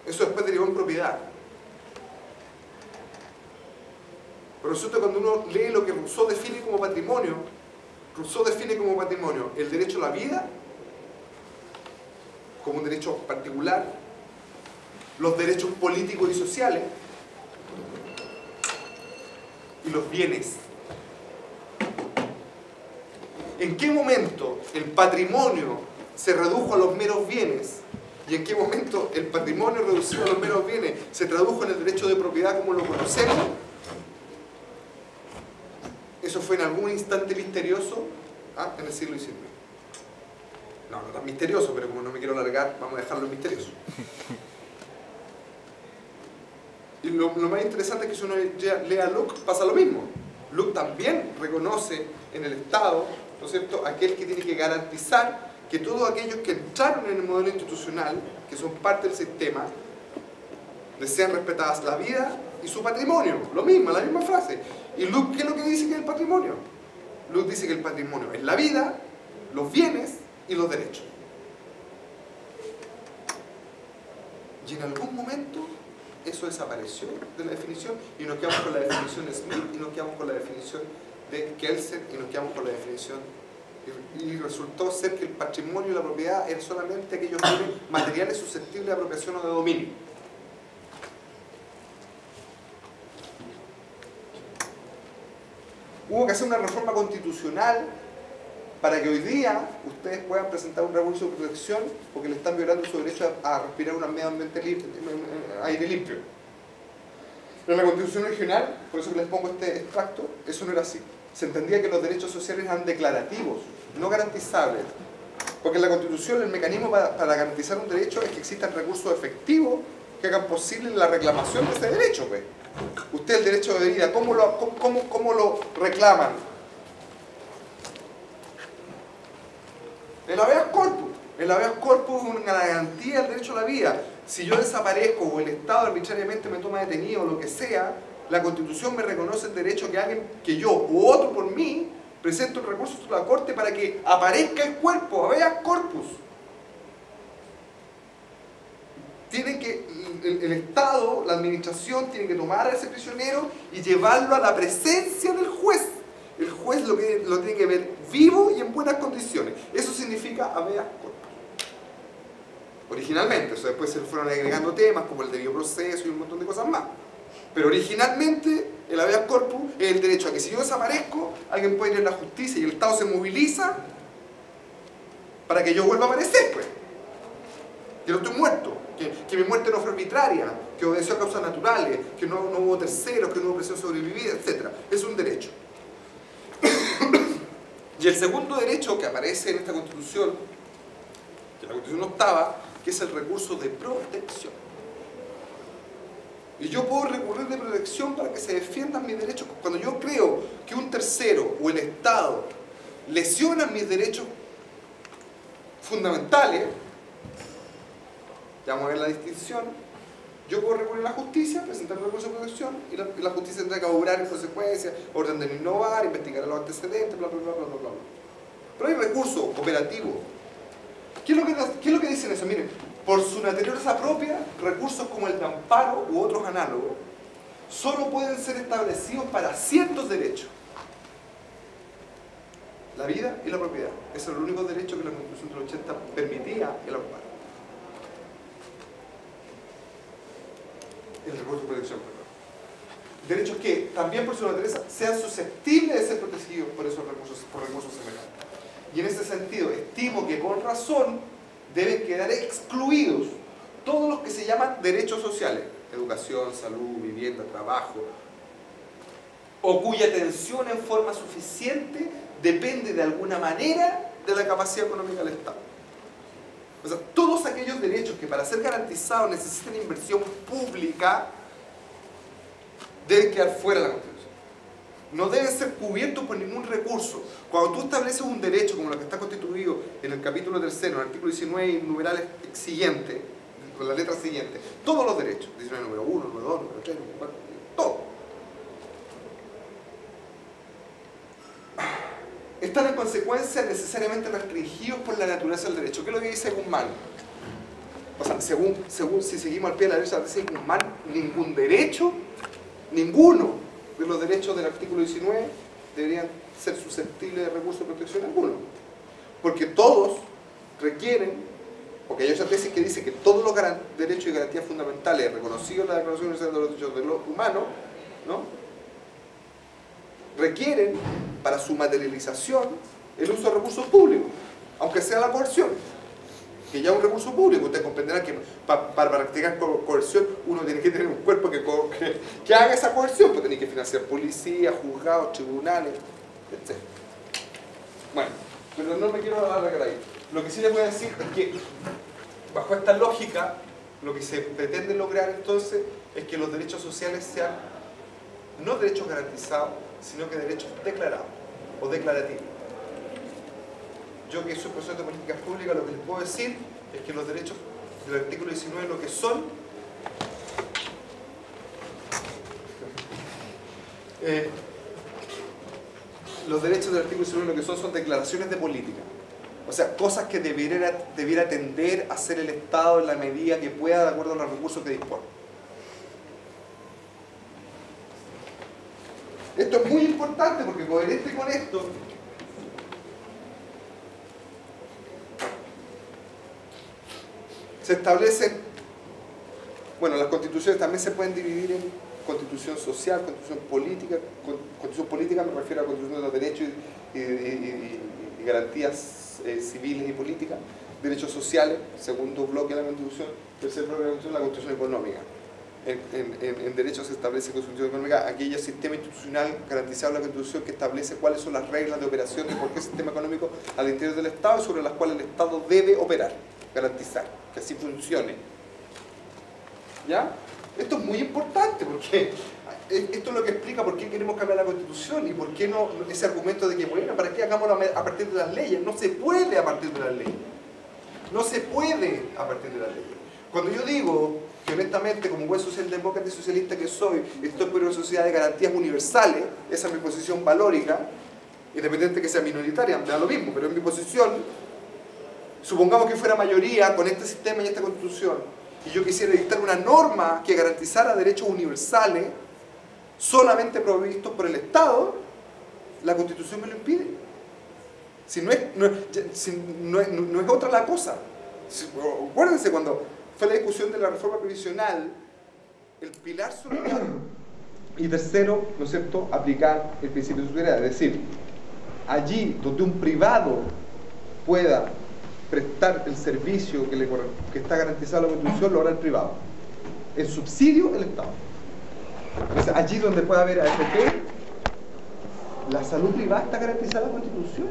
Speaker 2: Eso después derivó en propiedad. Pero resulta que cuando uno lee lo que Rousseau define como patrimonio, Rousseau define como patrimonio el derecho a la vida como un derecho particular, los derechos políticos y sociales y los bienes. ¿En qué momento el patrimonio se redujo a los meros bienes? ¿Y en qué momento el patrimonio reducido a los meros bienes se tradujo en el derecho de propiedad como lo conocemos? Eso fue en algún instante misterioso en el siglo XIX. No tan misterioso, pero como no me quiero alargar, vamos a dejarlo misterioso. Y lo más interesante es que si uno lee a Locke, pasa lo mismo. Locke también reconoce en el Estado, ¿no es cierto?, aquel que tiene que garantizar que todos aquellos que entraron en el modelo institucional, que son parte del sistema, les sean respetadas la vida y su patrimonio. Lo mismo, la misma frase. ¿Y Locke qué es lo que dice que es el patrimonio? Locke dice que el patrimonio es la vida, los bienes y los derechos. Y en algún momento eso desapareció de la definición y nos quedamos con la definición de Smith y nos quedamos con la definición de Kelsen y nos quedamos con la definición y resultó ser que el patrimonio y la propiedad eran solamente aquellos bienes materiales susceptibles de apropiación o de dominio. Hubo que hacer una reforma constitucional para que hoy día ustedes puedan presentar un recurso de protección porque le están violando su derecho a respirar un medio ambiente aire limpio. Pero en la Constitución original, por eso que les pongo este extracto, eso no era así. Se entendía que los derechos sociales eran declarativos, no garantizables. Porque en la Constitución el mecanismo para garantizar un derecho es que existan recursos efectivos que hagan posible la reclamación de ese derecho. Pues. Usted el derecho de vida, ¿cómo lo reclaman? El habeas corpus. El habeas corpus es una garantía del derecho a la vida. Si yo desaparezco o el Estado arbitrariamente me toma detenido o lo que sea, la Constitución me reconoce el derecho a que alguien, que yo u otro por mí, presente un recurso a la Corte para que aparezca el cuerpo, habeas corpus. Tiene que, el Estado, la administración, tiene que tomar a ese prisionero y llevarlo a la presencia del juez. El juez lo tiene que ver vivo y en buenas condiciones. Eso significa habeas corpus. Originalmente, o sea, después se fueron agregando temas como el debido proceso y un montón de cosas más. Pero originalmente el habeas corpus es el derecho a que si yo desaparezco, alguien puede ir a la justicia y el Estado se moviliza para que yo vuelva a aparecer, pues. Que no estoy muerto, que mi muerte no fue arbitraria, que obedeció a causas naturales, que no hubo terceros, que no hubo presión sobrevivida, etc. Es un derecho. Y el segundo derecho que aparece en esta Constitución, que la Constitución octava, que es el recurso de protección. Y yo puedo recurrir de protección para que se defiendan mis derechos. Cuando yo creo que un tercero o el Estado lesiona mis derechos fundamentales, ya vamos a ver la distinción, yo puedo recurrir a la justicia, presentar un recurso de protección y la justicia tendrá que obrar en consecuencia, orden de no innovar, investigar los antecedentes, bla, bla, bla, bla, bla, bla. Pero hay recursos operativos ¿Qué es lo que dicen eso? Miren, por su naturaleza propia, recursos como el de amparo u otros análogos solo pueden ser establecidos para ciertos derechos. La vida y la propiedad. Ese es el único derecho que la Constitución del 80 permitía el amparo. El recurso de protección, perdón. Derechos que también por su naturaleza sean susceptibles de ser protegidos por esos recursos, por recursos semejantes. Y en ese sentido, estimo que con razón deben quedar excluidos todos los que se llaman derechos sociales: educación, salud, vivienda, trabajo, o cuya atención en forma suficiente depende de alguna manera de la capacidad económica del Estado. O sea, todos aquellos derechos que para ser garantizados necesitan inversión pública deben quedar fuera de la Constitución. No deben ser cubiertos por ningún recurso. Cuando tú estableces un derecho como lo que está constituido en el capítulo 3, en el artículo 19 y numerales siguiente, con la letra siguiente, todos los derechos, 19 número 1, número 2, número 3, número 4, todo, están en consecuencia necesariamente restringidos por la naturaleza del derecho. ¿Qué es lo que dice Guzmán? O sea, según si seguimos al pie de la derecha, dice Guzmán, ningún derecho, ninguno de los derechos del artículo 19 deberían ser susceptibles de recurso de protección alguno. Porque todos requieren, porque hay otra tesis que dice que todos los derechos y garantías fundamentales reconocidos en la Declaración Universal de los Derechos de los Humanos, ¿no?, requieren para su materialización el uso de recursos públicos, aunque sea la coerción, que ya es un recurso público. Ustedes comprenderán que para practicar coerción uno tiene que tener un cuerpo que haga esa coerción, pues tiene que financiar policía, juzgados, tribunales, etc. Bueno, pero no me quiero alargar ahí. Lo que sí les voy a decir es que bajo esta lógica lo que se pretende lograr entonces es que los derechos sociales sean no derechos garantizados, sino que derechos declarados o declarativos. Yo, que soy profesor de políticas públicas, lo que les puedo decir es que los derechos del artículo 19 lo que son los derechos del artículo 19 lo que son declaraciones de política. O sea, cosas que debiera tender a hacer el Estado en la medida que pueda, de acuerdo a los recursos que dispone. Esto es muy importante porque, coherente con esto, se establecen, bueno, las constituciones también se pueden dividir en constitución social, constitución política. Constitución política me refiero a constitución de los derechos y garantías civiles y políticas. Derechos sociales, segundo bloque de la Constitución. Tercer bloque de la Constitución económica. En derechos se establece Constitución económica aquel sistema institucional garantizado en la Constitución que establece cuáles son las reglas de operación de cualquier sistema económico al interior del Estado y sobre las cuales el Estado debe operar, garantizar, que así funcione. ¿Ya? Esto es muy importante porque esto es lo que explica por qué queremos cambiar la Constitución y por qué no ese argumento de que, bueno, ¿para qué hagámoslo a partir de las leyes? No se puede a partir de las leyes. No se puede a partir de las leyes. Cuando yo digo que honestamente, como buen socialdemócrata y socialista que soy, estoy por una sociedad de garantías universales, esa es mi posición valórica, independiente que sea minoritaria, me da lo mismo, pero es mi posición. Supongamos que fuera mayoría con este sistema y esta Constitución, y yo quisiera dictar una norma que garantizara derechos universales solamente provistos por el Estado, la Constitución me lo impide. Si no es otra la cosa. Acuérdense cuando fue la discusión de la reforma previsional, el pilar solidario. Y tercero, ¿no es cierto?, aplicar el principio de subsidiariedad. Es decir, allí donde un privado pueda prestar el servicio que está garantizado en la Constitución, lo hará el privado. El subsidio, el Estado. Entonces, allí donde pueda haber AFP, la salud privada está garantizada en la Constitución.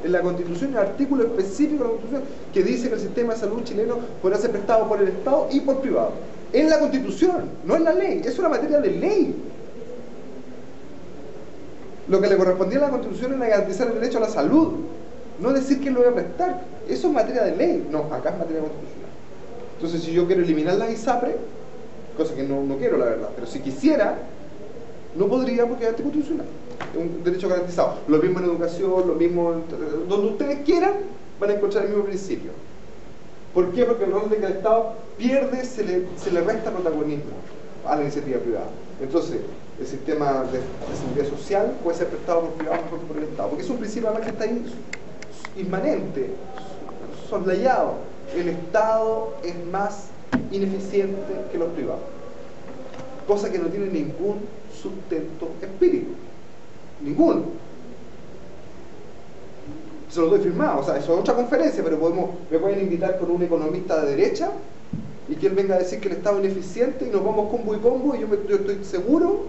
Speaker 2: En la Constitución, el artículo específico de la Constitución que dice que el sistema de salud chileno podrá ser prestado por el Estado y por privado. En la Constitución, no en la ley. Es una materia de ley. Lo que le correspondía a la Constitución era garantizar el derecho a la salud. No decir quién lo voy a prestar. Eso es materia de ley. No, acá es materia constitucional. Entonces, si yo quiero eliminar las ISAPRE, cosa que no quiero, la verdad, pero si quisiera, no podría porque es anticonstitucional. Es un derecho garantizado. Lo mismo en educación, lo mismo donde ustedes quieran, van a encontrar el mismo principio. ¿Por qué? Porque el rol de que el Estado pierde, se le resta protagonismo a la iniciativa privada. Entonces, el sistema de seguridad social puede ser prestado por privados mejor que por el Estado, porque es un principio además que está ahí inmanente, soslayado. El Estado es más ineficiente que los privados, cosa que no tiene ningún sustento empírico, ninguno. Se lo doy firmado, o sea, eso es otra conferencia, pero me pueden invitar con un economista de derecha y que él venga a decir que el Estado es ineficiente y nos vamos combo y combo, y yo estoy seguro,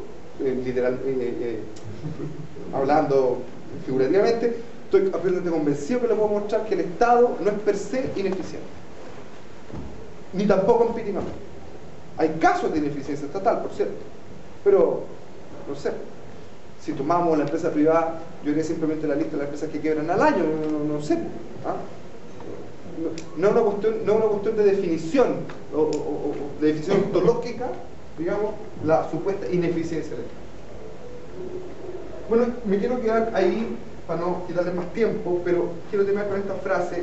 Speaker 2: hablando figurativamente, estoy absolutamente convencido que le puedo mostrar que el Estado no es per se ineficiente, ni tampoco empíricamente. Hay casos de ineficiencia estatal, por cierto, pero no sé, si tomamos la empresa privada, yo haría simplemente la lista de las empresas que quiebran al año, no sé. ¿Ah? No es una cuestión de definición o de definición ontológica, digamos, la supuesta ineficiencia del Estado. Bueno, me quiero quedar ahí para no quitarle más tiempo, pero quiero terminar con esta frase.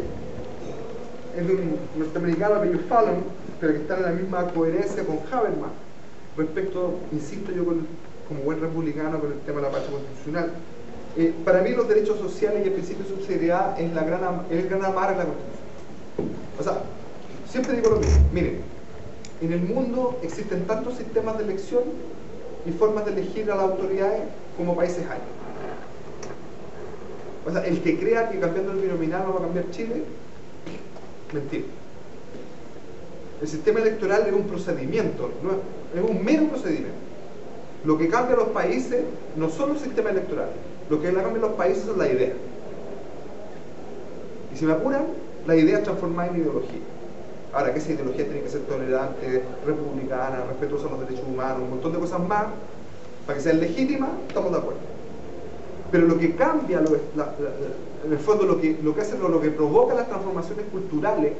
Speaker 2: Es de un norteamericano, Bellew Fallon, pero que está en la misma coherencia con Habermas respecto, insisto yo, como buen republicano, con el tema de la marcha constitucional. Para mí los derechos sociales y el principio de subsidiariedad es el gran amar en la Constitución. O sea, siempre digo lo mismo. Miren, en el mundo existen tantos sistemas de elección y formas de elegir a las autoridades como países hay. O sea, el que crea que cambiando el binominal no va a cambiar Chile, mentira. El sistema electoral es un procedimiento, ¿no? Es un mero procedimiento. Lo que cambia a los países no son los sistemas electorales, lo que cambia a los países son las ideas. Y si me apuran, la idea es transformada en ideología. Ahora, que esa ideología tiene que ser tolerante, republicana, respetuosa a los derechos humanos, un montón de cosas más, para que sea legítima, estamos de acuerdo. Pero lo que cambia, en el fondo, lo que hace, lo que provoca las transformaciones culturales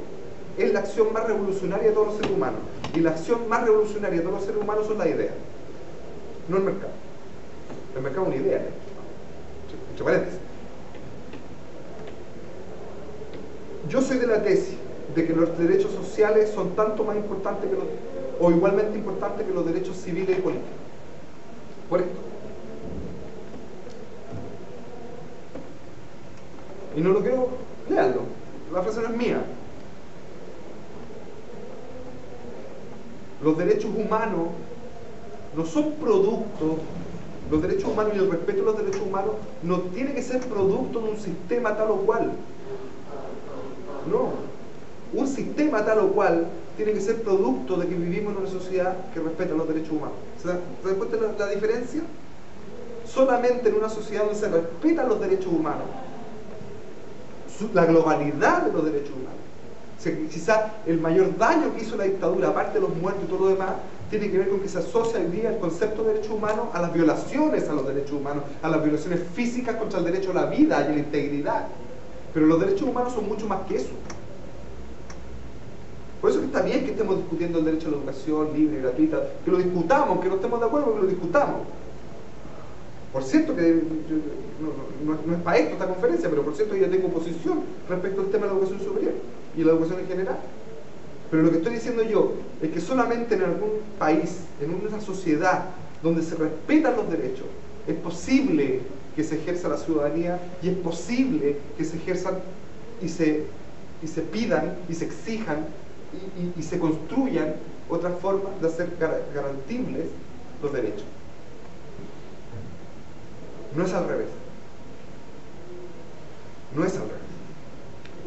Speaker 2: es la acción más revolucionaria de todos los seres humanos. Y la acción más revolucionaria de todos los seres humanos son las ideas, no el mercado. El mercado es una idea, entre paréntesis. Yo soy de la tesis de que los derechos sociales son tanto más importantes que o igualmente importantes que los derechos civiles y políticos. Por esto. Y no lo quiero, léanlo, la frase no es mía. Los derechos humanos no son productos, los derechos humanos y el respeto a los derechos humanos no tiene que ser producto de un sistema tal o cual. No, un sistema tal o cual tiene que ser producto de que vivimos en una sociedad que respeta los derechos humanos. ¿Se dan cuenta la diferencia? Solamente en una sociedad donde se respetan los derechos humanos, la globalidad de los derechos humanos, quizás el mayor daño que hizo la dictadura, aparte de los muertos y todo lo demás, tiene que ver con que se asocia hoy día el concepto de derechos humanos a las violaciones a los derechos humanos, a las violaciones físicas contra el derecho a la vida y a la integridad. Pero los derechos humanos son mucho más que eso. Por eso que está bien que estemos discutiendo el derecho a la educación libre y gratuita, que lo discutamos, que no estemos de acuerdo, que lo discutamos. Por cierto que no es para esto esta conferencia, pero por cierto yo tengo posición respecto al tema de la educación superior y la educación en general. Pero lo que estoy diciendo yo es que solamente en algún país, en una sociedad donde se respetan los derechos, es posible que se ejerza la ciudadanía y es posible que se ejerzan y se pidan y se exijan y se construyan otras formas de hacer garantibles los derechos. No es al revés. No es al revés.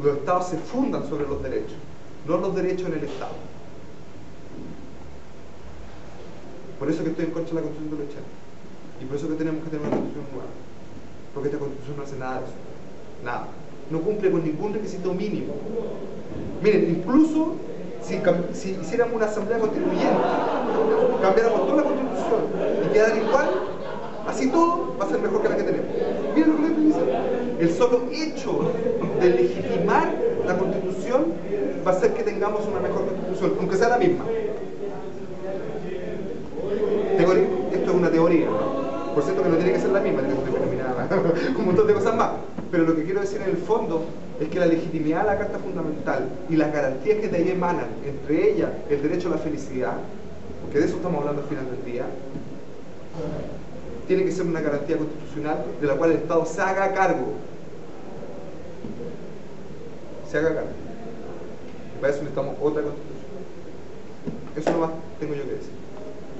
Speaker 2: Los estados se fundan sobre los derechos, no los derechos en el Estado. Por eso que estoy en contra de la Constitución de los 80. Y por eso que tenemos que tener una Constitución nueva. Porque esta Constitución no hace nada de eso. Nada. No cumple con ningún requisito mínimo. Miren, incluso si hiciéramos una asamblea constituyente, cambiáramos toda la Constitución y quedara igual, así todo va a ser mejor que la que tenemos. Miren lo que les estoy diciendo. El solo hecho de legitimar la Constitución va a hacer que tengamos una mejor Constitución, aunque sea la misma. Esto es una teoría, ¿no? Por cierto que no tiene que ser la misma, tiene que ser denominada con un montón de cosas más.
Speaker 4: pero lo que quiero decir en el fondo es que la legitimidad de la Carta Fundamental y las garantías que de ahí emanan, entre ellas el derecho a la felicidad, porque de eso estamos hablando al final del día, tiene que ser una garantía constitucional de la cual el Estado se haga cargo. Se haga cargo. Y para eso necesitamos otra constitución. Eso nomás tengo yo que decir.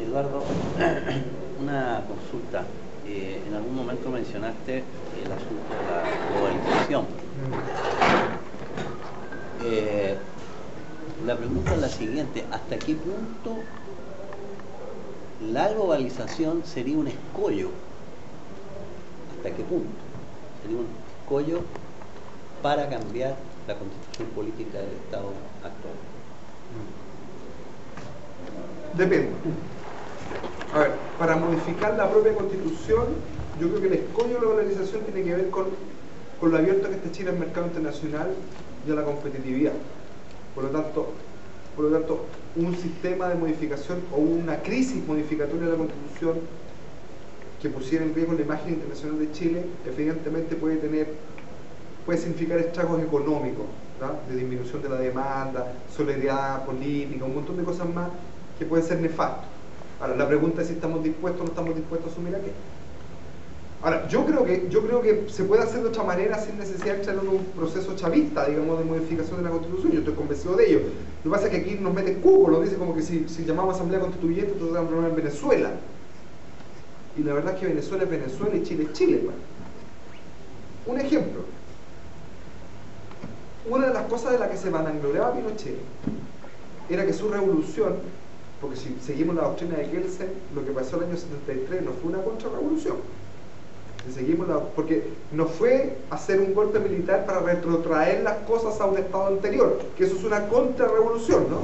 Speaker 3: Eduardo, una consulta. En algún momento mencionaste el asunto de la globalización. La pregunta es la siguiente: ¿hasta qué punto la globalización sería un escollo? ¿Hasta qué punto sería un escollo para cambiar la constitución política del Estado actual?
Speaker 4: Depende. A ver, para modificar la propia constitución, yo creo que el escollo de la globalización tiene que ver con lo abierto que está Chile al mercado internacional y a la competitividad. Por lo tanto, un sistema de modificación o una crisis modificatoria de la constitución que pusiera en riesgo la imagen internacional de Chile, evidentemente puede significar estragos económicos, ¿no? De disminución de la demanda, solidaridad política, un montón de cosas más que pueden ser nefastos. Ahora, la pregunta es si estamos dispuestos o no estamos dispuestos a asumir aquello. Ahora, yo creo que se puede hacer de otra manera sin necesidad de entrar en un proceso chavista, digamos, de modificación de la Constitución. Yo estoy convencido de ello. Lo que pasa es que aquí nos meten cuco, lo dice como que si llamamos Asamblea Constituyente, entonces vamos a hablar en Venezuela. Y la verdad es que Venezuela es Venezuela y Chile es Chile, pues. Un ejemplo. Una de las cosas de las que se vanagloriaba Pinochet era que su revolución, porque si seguimos la doctrina de Kelsen, lo que pasó el año 73 no fue una contrarrevolución. Porque no fue hacer un golpe militar para retrotraer las cosas a un estado anterior, que eso es una contrarrevolución, ¿no?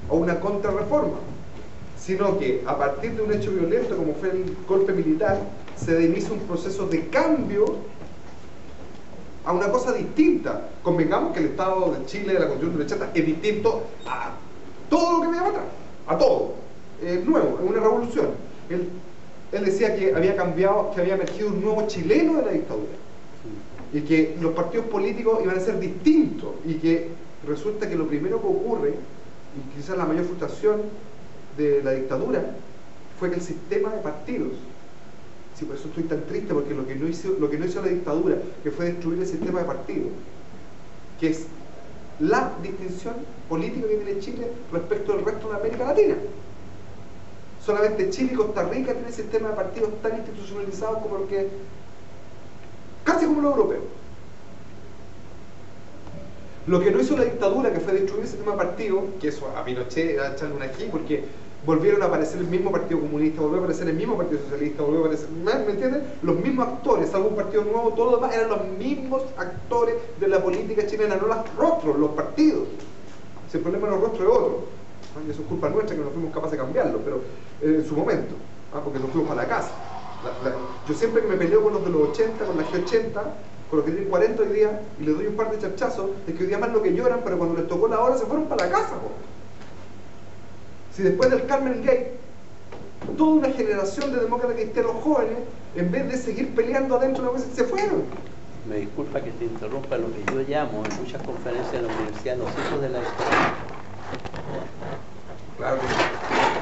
Speaker 4: O una contrarreforma. Sino que a partir de un hecho violento como fue el golpe militar, se inicia un proceso de cambio a una cosa distinta. Convengamos que el Estado de Chile, de la Constitución de 80, es distinto a todo lo que venía para atrás, a todo. Es nuevo, es una revolución. Él decía que había cambiado, que había emergido un nuevo chileno de la dictadura y que los partidos políticos iban a ser distintos, y que resulta que lo primero que ocurre, y quizás la mayor frustración de la dictadura, fue que el sistema de partidos, sí, por eso estoy tan triste, porque lo que no hizo la dictadura, que fue destruir el sistema de partidos, que es la distinción política que tiene Chile respecto al resto de América Latina. Solamente Chile y Costa Rica tienen sistema de partidos tan institucionalizados como casi como los europeos. Lo que no hizo la dictadura, que fue destruir el sistema de partidos, que eso a Pinochet era echarle una aquí, porque volvieron a aparecer el mismo Partido Comunista, volvió a aparecer el mismo Partido Socialista, volvió a aparecer, ¿me entienden? Los mismos actores, salvo un partido nuevo, todo lo demás eran los mismos actores de la política chilena, no los rostros, los partidos. Si el problema de los rostros es otro. Y eso es culpa nuestra que no fuimos capaces de cambiarlo, pero en su momento, porque nos fuimos para la casa. Yo siempre que me peleo con los de los 80, con la G80, con los que tienen 40 hoy día, y les doy un par de charchazos, es que hoy día más lo que lloran, pero cuando les tocó la hora se fueron para la casa. Si después del Carmen Gate, toda una generación de demócratas cristianos jóvenes, en vez de seguir peleando adentro de la mesa, se fueron.
Speaker 3: Me disculpa que te interrumpa, lo que yo llamo en muchas conferencias de la universidad los hijos de la historia. Claro que sí.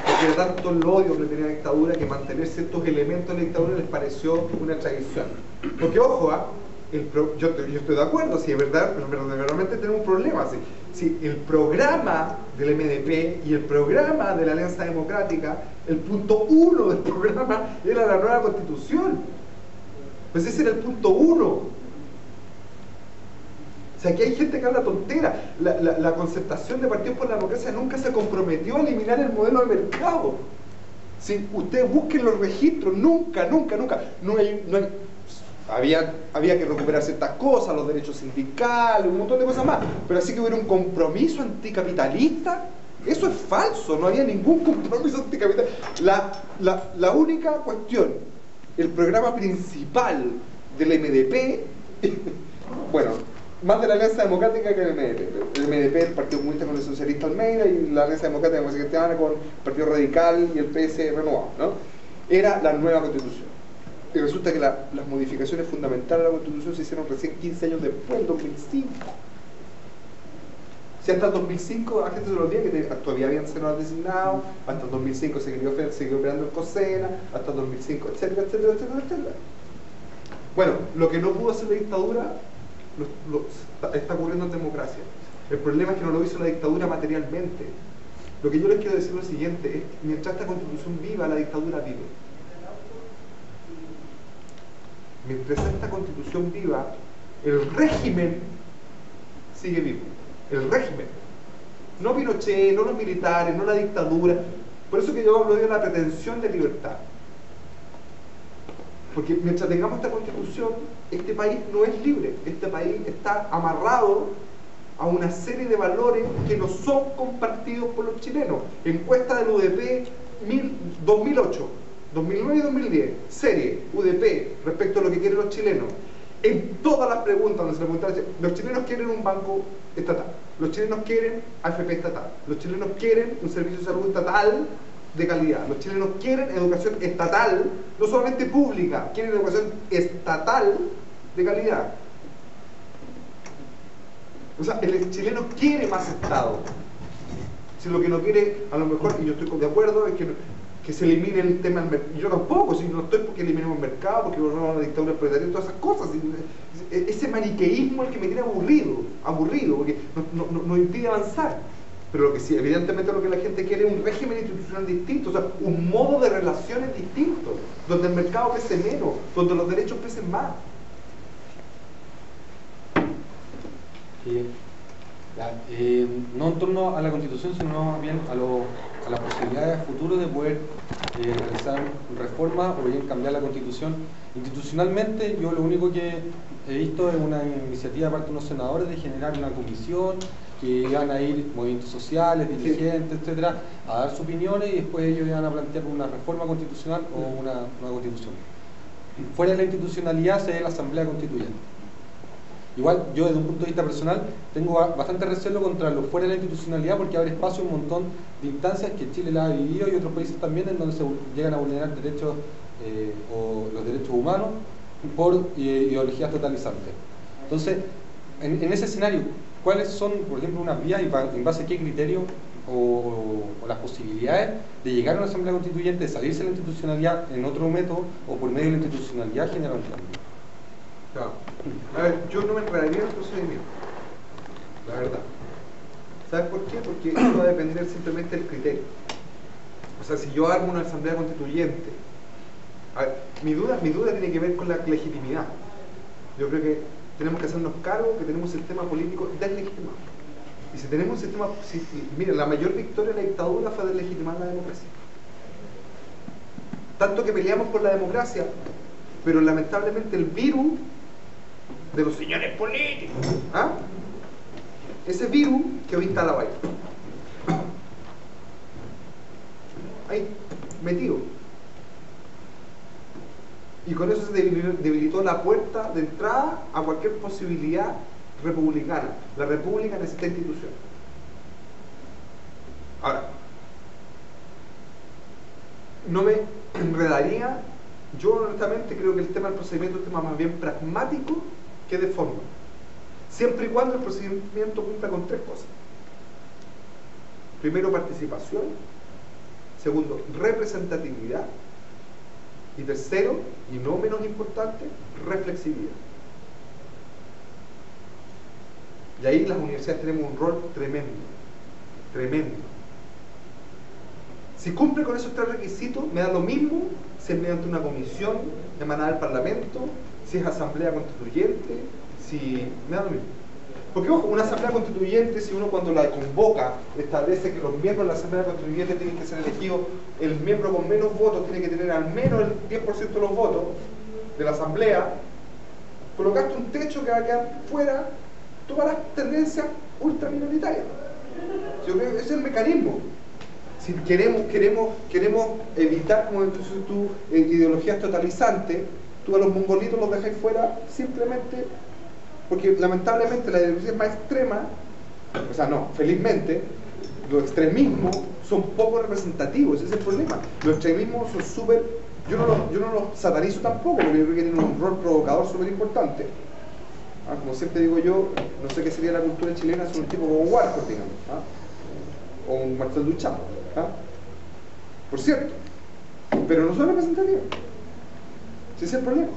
Speaker 4: Porque era tanto el odio que tenía la dictadura que mantener ciertos elementos de la dictadura les pareció una traición. Porque ojo, yo estoy de acuerdo, si es verdad, pero realmente tenemos un problema. Si el programa del MDP y el programa de la Alianza Democrática, el punto 1 del programa era la nueva Constitución. Pues ese era el punto 1. O sea, aquí hay gente que habla tontera. La concertación de Partidos por la Democracia nunca se comprometió a eliminar el modelo de mercado. Si ustedes busquen los registros, nunca. Había que recuperar ciertas cosas, los derechos sindicales, un montón de cosas más. Pero así que hubiera un compromiso anticapitalista, eso es falso. No había ningún compromiso anticapitalista. La única cuestión, el programa principal del MDP, bueno, más de la Alianza Democrática que el MDP. El MDP, el Partido Comunista con el Socialista Almeida, y la Alianza Democrática con el Cristiana con el Partido Radical y el PS renovado, ¿no? Era la nueva Constitución. Y resulta que las modificaciones fundamentales de la Constitución se hicieron recién 15 años después, en 2005. Si hasta el 2005 la gente se lo olvida que todavía habían senadores designados, hasta el 2005 se siguió operando el COSENA, hasta el 2005, etcétera, etcétera, etcétera, etcétera. Bueno, lo que no pudo hacer la dictadura está ocurriendo en democracia. El problema es que no lo hizo la dictadura materialmente. Lo que yo les quiero decir es lo siguiente, es que mientras esta Constitución viva, la dictadura vive. Mientras esta Constitución viva, el régimen sigue vivo. El régimen. No Pinochet, no los militares, no la dictadura. Por eso que yo hablo de la pretensión de libertad. Porque mientras tengamos esta Constitución, este país no es libre. Este país está amarrado a una serie de valores que no son compartidos por los chilenos. Encuesta del UDP 2008, 2009 y 2010, serie UDP respecto a lo que quieren los chilenos. En todas las preguntas donde se le preguntaron, los chilenos quieren un banco estatal, los chilenos quieren AFP estatal, los chilenos quieren un servicio de salud estatal de calidad, los chilenos quieren educación estatal, no solamente pública, quieren educación estatal de calidad. O sea, el chileno quiere más Estado. Si lo que no quiere, a lo mejor, y yo estoy de acuerdo, es que se elimine el tema del mercado. Yo tampoco, si no estoy porque eliminemos el mercado, porque volvemos a una dictadura proletaria, todas esas cosas. Ese maniqueísmo es el que me tiene aburrido, porque no impide avanzar. Pero lo que sí, evidentemente lo que la gente quiere es un régimen institucional distinto, o sea, un modo de relaciones distinto, donde el mercado pese menos, donde los derechos pesen más.
Speaker 5: No en torno a la Constitución, sino más bien a las posibilidades futuras de poder realizar reformas o bien cambiar la Constitución. Institucionalmente, yo lo único que he visto es una iniciativa de parte de unos senadores de generar una comisión que iban a ir movimientos sociales, dirigentes, etcétera, a dar sus opiniones y después ellos iban a plantear una reforma constitucional o una nueva constitución. Fuera de la institucionalidad se ve la Asamblea Constituyente. Igual, yo desde un punto de vista personal tengo bastante recelo contra lo fuera de la institucionalidad porque abre espacio a un montón de instancias que Chile la ha vivido y otros países también en donde se llegan a vulnerar derechos o los derechos humanos por ideologías totalizantes. Entonces, en ese escenario, ¿cuáles son, por ejemplo, unas vías y en base a qué criterio o las posibilidades de llegar a una Asamblea Constituyente, de salirse de la institucionalidad en otro método o por medio de la institucionalidad generar un cambio?
Speaker 4: Claro. A ver, yo no me enredaría en el procedimiento, la verdad. ¿Sabes por qué? Porque eso va a depender simplemente del criterio. O sea, si yo armo una Asamblea Constituyente, a ver, mi duda tiene que ver con la legitimidad. Yo creo que tenemos que hacernos cargo que tenemos un sistema político deslegitimado. Y si tenemos un sistema... miren, la mayor victoria de la dictadura fue deslegitimar la democracia. Tanto que peleamos por la democracia, pero lamentablemente el virus de los señores políticos, ¿ah? Ese virus que hoy está a la vaina ahí, metido, y con eso se debilitó la puerta de entrada a cualquier posibilidad republicana. La república necesita institución. Ahora, no me enredaría. Yo honestamente creo que el tema del procedimiento es un tema más bien pragmático que de forma, siempre y cuando el procedimiento cumpla con tres cosas. Primero, participación. Segundo, representatividad. Y tercero, y no menos importante, reflexividad. Y ahí las universidades tenemos un rol tremendo, tremendo. Si cumple con esos tres requisitos, me da lo mismo si es mediante una comisión emanada del Parlamento, si es asamblea constituyente, si... me da lo mismo. Porque, ojo, una asamblea constituyente, si uno cuando la convoca establece que los miembros de la asamblea constituyente tienen que ser elegidos, el miembro con menos votos tiene que tener al menos el 10% de los votos de la asamblea, colocaste un techo que va a quedar fuera todas las tendencias ultraminoritarias. Yo creo que ese es el mecanismo. Si queremos evitar, como dices tú, ideologías totalizantes, tú a los mongolitos los dejáis fuera simplemente porque lamentablemente la ideología más extrema, o sea, no, felizmente, los extremismos son poco representativos, ese es el problema. Los extremismos son súper yo no los satanizo tampoco, porque yo creo que tienen un rol provocador súper importante. Como siempre digo yo, no sé qué sería la cultura chilena sin un tipo como Warhol, digamos, o un Marcel Duchamp, por cierto, pero no son representativos. Ese es el problema,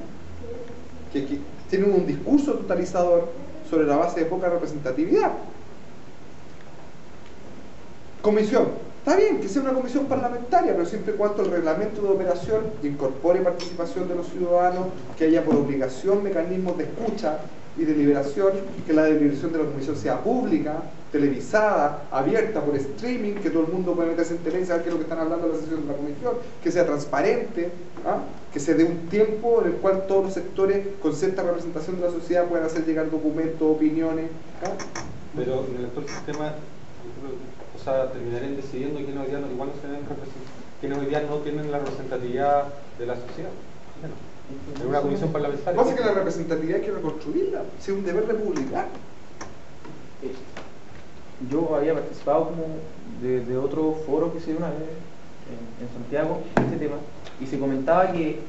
Speaker 4: que tienen un discurso totalizador sobre la base de poca representatividad. Comisión, está bien que sea una comisión parlamentaria, pero siempre y cuando el reglamento de operación incorpore participación de los ciudadanos, que haya por obligación mecanismos de escucha y deliberación, que la deliberación de la comisión sea pública, televisada, abierta por streaming, que todo el mundo pueda meterse en tele y saber qué es lo que están hablando en la sesión de la comisión, que sea transparente, que se dé un tiempo en el cual todos los sectores con cierta representación de la sociedad puedan hacer llegar documentos, opiniones.
Speaker 5: Pero en el actual sistema, o sea, terminarían decidiendo quiénes hoy día no, igual no se ven quienes hoy día no tienen la representatividad de la sociedad. En una comisión parlamentaria.
Speaker 4: Pasa que la representatividad hay que reconstruirla, es un deber republicano.
Speaker 6: Yo había participado como de otro foro que se dio una vez en Santiago en este tema, y se comentaba que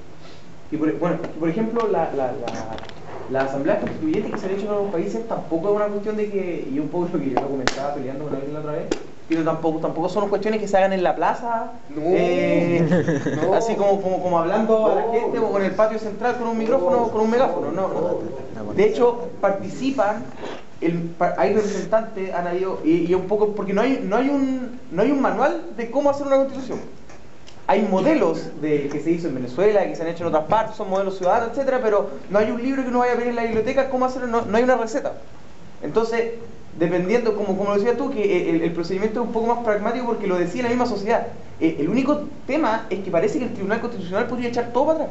Speaker 6: por ejemplo la asamblea constituyente que se han hecho en los países tampoco es una cuestión de que, y un poco lo que yo lo comentaba peleando con alguien la otra vez, pero tampoco son cuestiones que se hagan en la plaza, no, así como hablando a la gente o en el patio central con un micrófono, con un megáfono, no. De hecho participan, hay representantes, han habido, y un poco, porque no hay un manual de cómo hacer una constitución. Hay modelos que se hizo en Venezuela, que se han hecho en otras partes, son modelos ciudadanos, etcétera, pero no hay un libro que uno vaya a ver en la biblioteca cómo hacerlo, no hay una receta. Entonces, dependiendo, como lo decías tú, que el procedimiento es un poco más pragmático porque lo decía la misma sociedad. El único tema es que parece que el Tribunal Constitucional podría echar todo para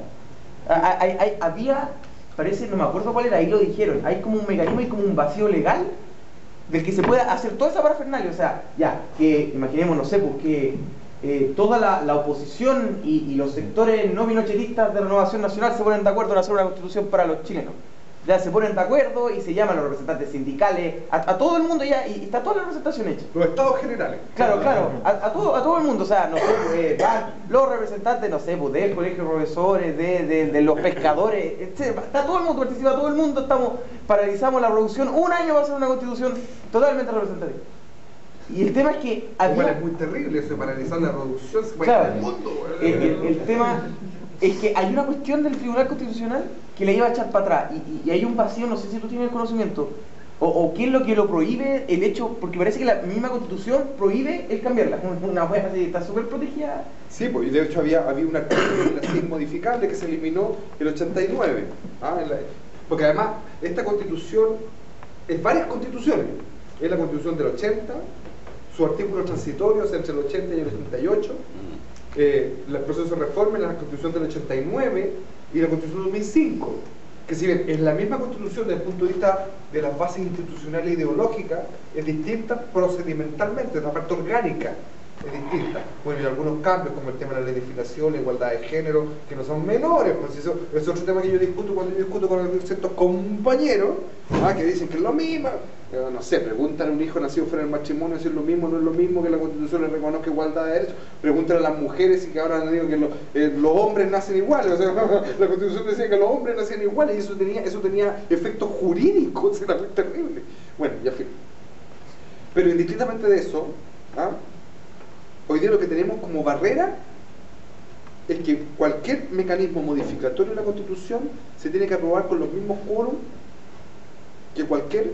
Speaker 6: atrás. Parece, no me acuerdo cuál era, ahí lo dijeron, hay como un mecanismo y como un vacío legal del que se pueda hacer toda esa parafernalia. O sea, ya, que imaginemos, no sé, pues que toda la oposición y los sectores no pinochetistas de Renovación Nacional se ponen de acuerdo en hacer una constitución para los chilenos. Ya se ponen de acuerdo y se llaman los representantes sindicales, a todo el mundo ya, y está toda la representación hecha.
Speaker 4: Los estados generales.
Speaker 6: Claro, a todo el mundo, o sea, no sé, van los representantes, no sé, pues del colegio de profesores, de los pescadores, etc. Está todo el mundo, participa todo el mundo, paralizamos la producción, un año va a ser una constitución totalmente representativa. Y el tema es que
Speaker 4: es muy terrible eso de paralizar la producción, se puede
Speaker 6: claro,
Speaker 4: el mundo.
Speaker 6: El tema es que hay una cuestión del Tribunal Constitucional que le iba a echar para atrás, y hay un vacío, no sé si tú tienes el conocimiento, o qué es lo que lo prohíbe el hecho, porque parece que la misma Constitución prohíbe el cambiarla, una wea así, está súper protegida.
Speaker 4: Sí, pues, y de hecho había un artículo de la inmodificable que se eliminó el 89, porque además esta Constitución es varias constituciones, es la Constitución del 80, sus artículos transitorios entre el 80 y el 88, el proceso de reforma en la Constitución del 89 y la Constitución del 2005, que si bien es la misma Constitución desde el punto de vista de las bases institucionales e ideológicas, es distinta procedimentalmente, la parte orgánica es distinta. Bueno, y algunos cambios como el tema de la ley de filiación, la igualdad de género, que no son menores, pues eso es otro tema que yo discuto cuando yo discuto con ciertos compañeros que dicen que es lo mismo. No sé, pregúntale a un hijo nacido fuera del matrimonio si es lo mismo o no es lo mismo, que la Constitución le reconozca igualdad de derechos. Pregúntale a las mujeres y que ahora han dicho que los hombres nacen iguales. O sea, la Constitución decía que los hombres nacían iguales y eso tenía efectos jurídicos, era muy terrible. Bueno, ya fin. Pero indistintamente de eso, hoy día lo que tenemos como barrera es que cualquier mecanismo modificatorio de la Constitución se tiene que aprobar con los mismos quórum que cualquier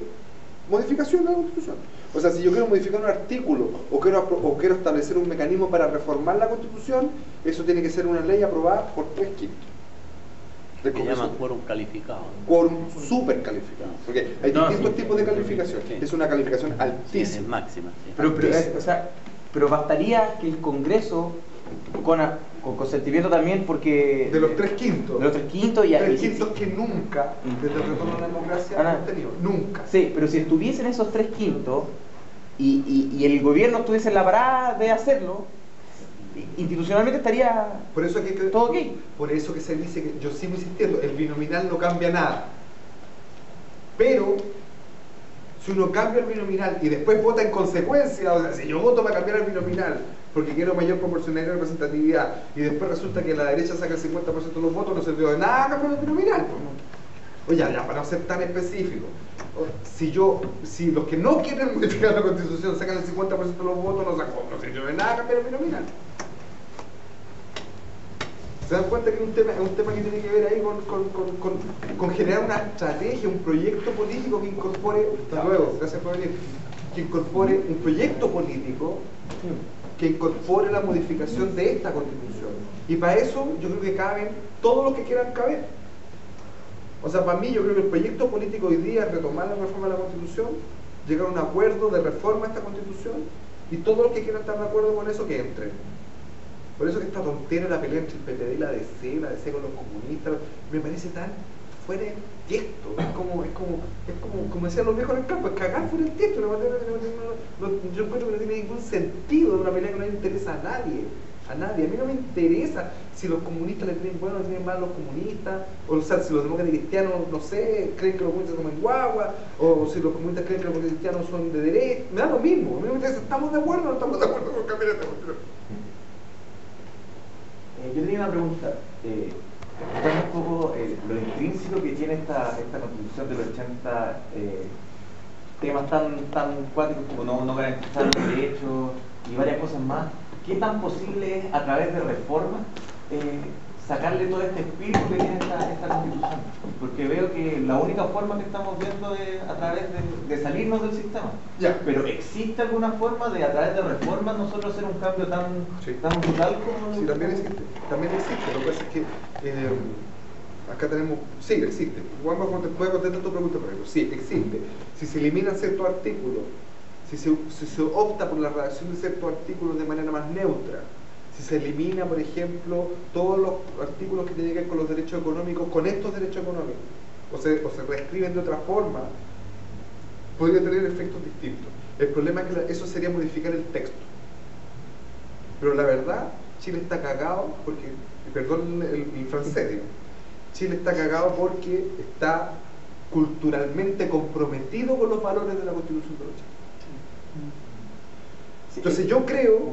Speaker 4: modificación de la Constitución. O sea, si yo quiero modificar un artículo o quiero establecer un mecanismo para reformar la Constitución, eso tiene que ser una ley aprobada por 3/5.
Speaker 3: Que llaman quórum calificado.
Speaker 4: Quórum súper calificado. Porque hay distintos tipos de calificación. Sí. Es una calificación altísima.
Speaker 3: Sí, es máxima. Sí.
Speaker 6: Pero bastaría que el Congreso, con consentimiento también, porque
Speaker 4: de los 3/5.
Speaker 6: De los 3/5 y
Speaker 4: 3/5 que nunca, desde el retorno a la democracia, han tenido. Nunca.
Speaker 6: Sí, pero si estuviesen esos 3/5 y el gobierno estuviese en la parada de hacerlo, institucionalmente estaría
Speaker 4: por eso
Speaker 6: todo ok.
Speaker 4: Por eso que se dice, que yo sigo insistiendo, el binominal no cambia nada. Pero Si uno cambia el binominal y después vota en consecuencia, o sea, si yo voto para cambiar el binominal porque quiero mayor proporcionalidad y representatividad, y después resulta que la derecha saca el 50% de los votos, no sirvió de nada cambiar el binominal. Oye, ya, para no ser tan específico, si los que no quieren modificar la Constitución sacan el 50% de los votos, no sirvió de nada cambiar el binominal. ¿Se dan cuenta que es un tema que tiene que ver ahí con generar una estrategia, un proyecto político que incorpore, hasta luego, gracias por venir, que incorpore un proyecto político que incorpore la modificación de esta Constitución? Y para eso yo creo que caben todos los que quieran caber. O sea, para mí yo creo que el proyecto político hoy día es retomar la reforma de la Constitución, llegar a un acuerdo de reforma a esta Constitución, y todos los que quieran estar de acuerdo con eso, que entren. Por eso que esta tontera la pelea entre el PPD y la DC con los comunistas, me parece tan fuera de tiesto. Es como decían los viejos en el campo, es cagar fuera del tiesto. Yo encuentro que no tiene ningún sentido, de una pelea que no le interesa a nadie. A nadie. A mí no me interesa si los comunistas le tienen bueno o le tienen mal a los comunistas, o sea, si los demócratas cristianos, no sé, creen que los comunistas comen guagua, o si los comunistas creen que los cristianos son de derecha. Me da lo mismo. A mí me interesa, ¿estamos de acuerdo o no estamos de acuerdo con cambiar esta cuestión?
Speaker 6: Yo tenía una pregunta, explicando un poco lo intrínseco que tiene esta Constitución del 80, temas tan cuáticos como no garantizar los derechos y varias cosas más. ¿Qué tan posible es a través de reformas sacarle todo este espíritu que tiene esta Constitución? Porque veo que la única forma que estamos viendo es a través de salirnos del sistema.
Speaker 4: Ya.
Speaker 6: Pero ¿existe alguna forma de a través de reformas nosotros hacer un cambio tan brutal como...?
Speaker 4: Sí, también existe. Lo que pasa es que acá tenemos... Sí, existe. Juan, voy a contestar tu pregunta por ejemplo. Sí, existe. Si se eliminan ciertos artículos, si se opta por la redacción de ciertos artículos de manera más neutra, si se elimina, por ejemplo, todos los artículos que tienen que ver con los derechos económicos, con estos derechos económicos, o se reescriben de otra forma, podría tener efectos distintos. El problema es que eso sería modificar el texto. Pero la verdad, Chile está cagado porque, perdón el francés, digo, Chile está cagado porque está culturalmente comprometido con los valores de la Constitución del 80. Entonces yo creo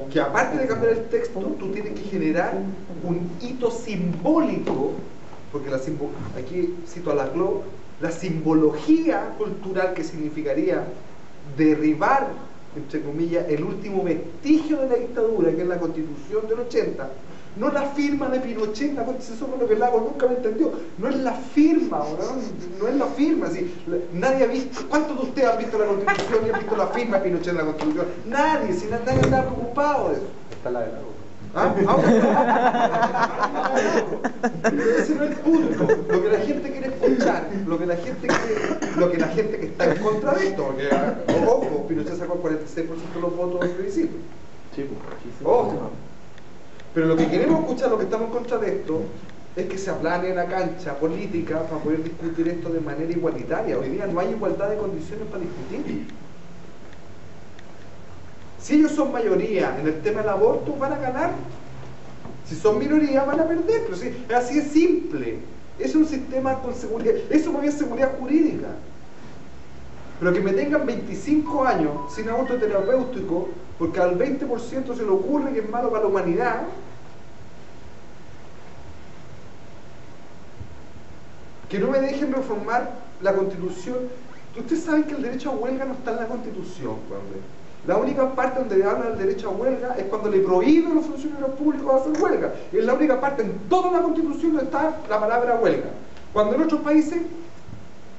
Speaker 4: que aparte de cambiar el texto, tú tienes que generar un hito simbólico, porque aquí cito a Laclau, la simbología cultural que significaría derribar, entre comillas, el último vestigio de la dictadura, que es la Constitución del 80, no la firma de Pinochet. Eso es lo que Lagos nunca me entendió. No es la firma, no es la firma. ¿Sí? Nadie ha visto. ¿Cuántos de ustedes han visto la Constitución y han visto la firma de Pinochet en la Constitución? Nadie, si nadie está preocupado de eso.
Speaker 5: Está la de Lagos.
Speaker 4: Ese no es el punto. Lo que la gente quiere escuchar, lo que la gente que está en contra de esto, porque, ojo, Pinochet sacó el 46% de los votos del plebiscito.
Speaker 6: Sí,
Speaker 4: ojo. Pero lo que queremos escuchar, lo que estamos en contra de esto, es que se aplane la cancha política para poder discutir esto de manera igualitaria. Hoy día no hay igualdad de condiciones para discutir. Si ellos son mayoría en el tema del aborto, van a ganar. Si son minoría, van a perder. Pero sí, así es simple. Es un sistema con seguridad. Eso para mí es seguridad jurídica. Pero que me tengan 25 años sin aborto terapéutico, porque al 20% se le ocurre que es malo para la humanidad, que no me dejen reformar la Constitución. Ustedes saben que el derecho a huelga no está en la Constitución, hombre. La única parte donde habla del derecho a huelga es cuando le prohíben a los funcionarios públicos hacer huelga. Es la única parte en toda la Constitución donde está la palabra huelga. Cuando en otros países,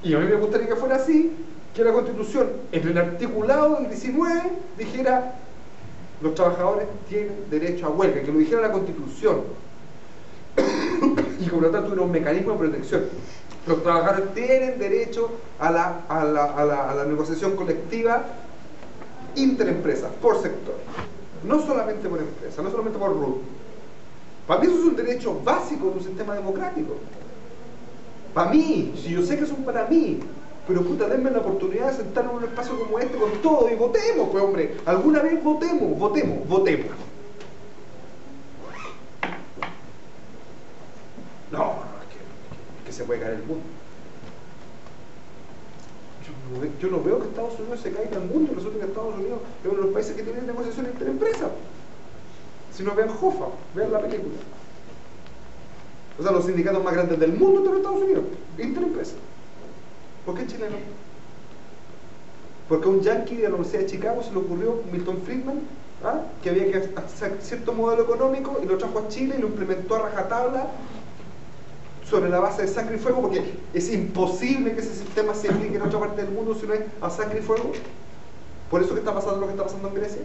Speaker 4: y a mí me gustaría que fuera así, que la Constitución, en el articulado del 19, dijera: los trabajadores tienen derecho a huelga, que lo dijera la Constitución. Y como lo tanto tuviera un mecanismo de protección. Los trabajadores tienen derecho a la negociación colectiva interempresas, por sector. No solamente por empresa, no solamente por RUT. Para mí eso es un derecho básico de un sistema democrático. Para mí, si yo sé que son para mí, pero puta, denme la oportunidad de sentarnos en un espacio como este con todo y votemos, pues hombre, alguna vez votemos. No, es que se puede caer el mundo. Yo no veo que Estados Unidos se caiga al mundo. Resulta que Estados Unidos es uno de los países que tienen negociaciones interempresas. Si no, vean Hoffa, vean la película. O sea, los sindicatos más grandes del mundo están en Estados Unidos, interempresas. ¿Por qué chileno? Porque a un yankee de la Universidad de Chicago se le ocurrió, Milton Friedman, que había que hacer cierto modelo económico y lo trajo a Chile y lo implementó a rajatabla sobre la base de sangre y fuego, porque es imposible que ese sistema se aplique en otra parte del mundo si no es a sangre y fuego. Por eso que está pasando lo que está pasando en Grecia.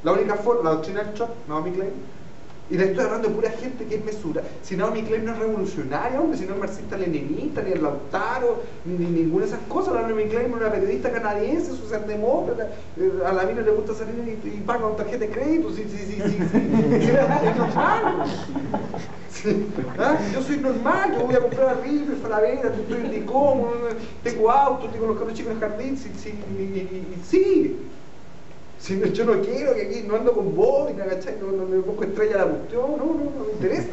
Speaker 4: La única forma, la doctrina del shock, Naomi Klein. Y le estoy hablando de pura gente que es mesura. Si Naomi Klein no es revolucionaria, hombre, si no es marxista-leninista, ni el Lautaro, ni ninguna de esas cosas. La Naomi Klein es una periodista canadiense, socialdemócrata, a la mina le gusta salir y paga con tarjeta de crédito. Sí. Es normal. Sí. Yo soy normal, yo voy a comprar a River, Falabella, estoy en Licón, tengo autos, tengo los carros chicos en el jardín, sí. Si no, yo no quiero que aquí no ando con vos, no me pongo estrella a la cuestión, no me interesa.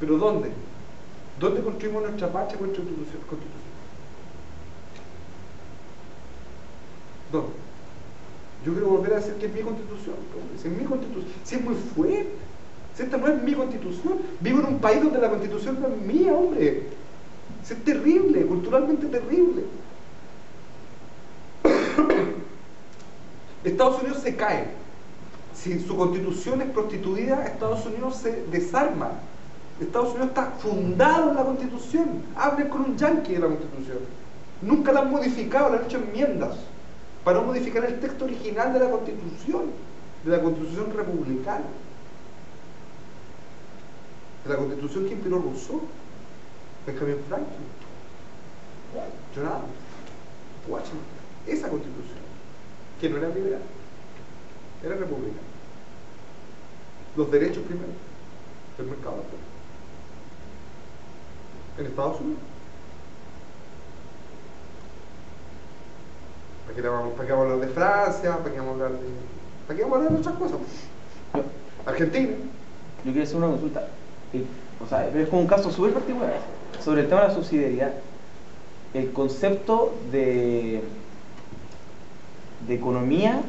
Speaker 4: Pero ¿dónde? ¿Dónde construimos nuestra patria con nuestra constitución? ¿Dónde? Yo quiero volver a decir que es mi constitución, si es mi constitución, si es muy fuerte, si esta no es mi constitución, vivo en un país donde la constitución no es mía, hombre. Si es terrible, culturalmente terrible. Estados Unidos se cae. Si su constitución es prostituida, Estados Unidos se desarma. Estados Unidos está fundado en la constitución. Hablen con un yanqui de la constitución. Nunca la han modificado, le han hecho enmiendas para no modificar el texto original de la constitución republicana, de la constitución que inspiró Rousseau, Benjamin Franklin, John Adams, Washington. Esa constitución, que no era liberal, era republicana. Los derechos primero, el mercado después. En Estados Unidos. ¿Para qué vamos a hablar de Francia? ¿Para qué vamos a hablar de otras cosas? Argentina.
Speaker 6: Yo quiero hacer una consulta. O sea, es como un caso súper particular sobre el tema de la subsidiariedad. El concepto de economía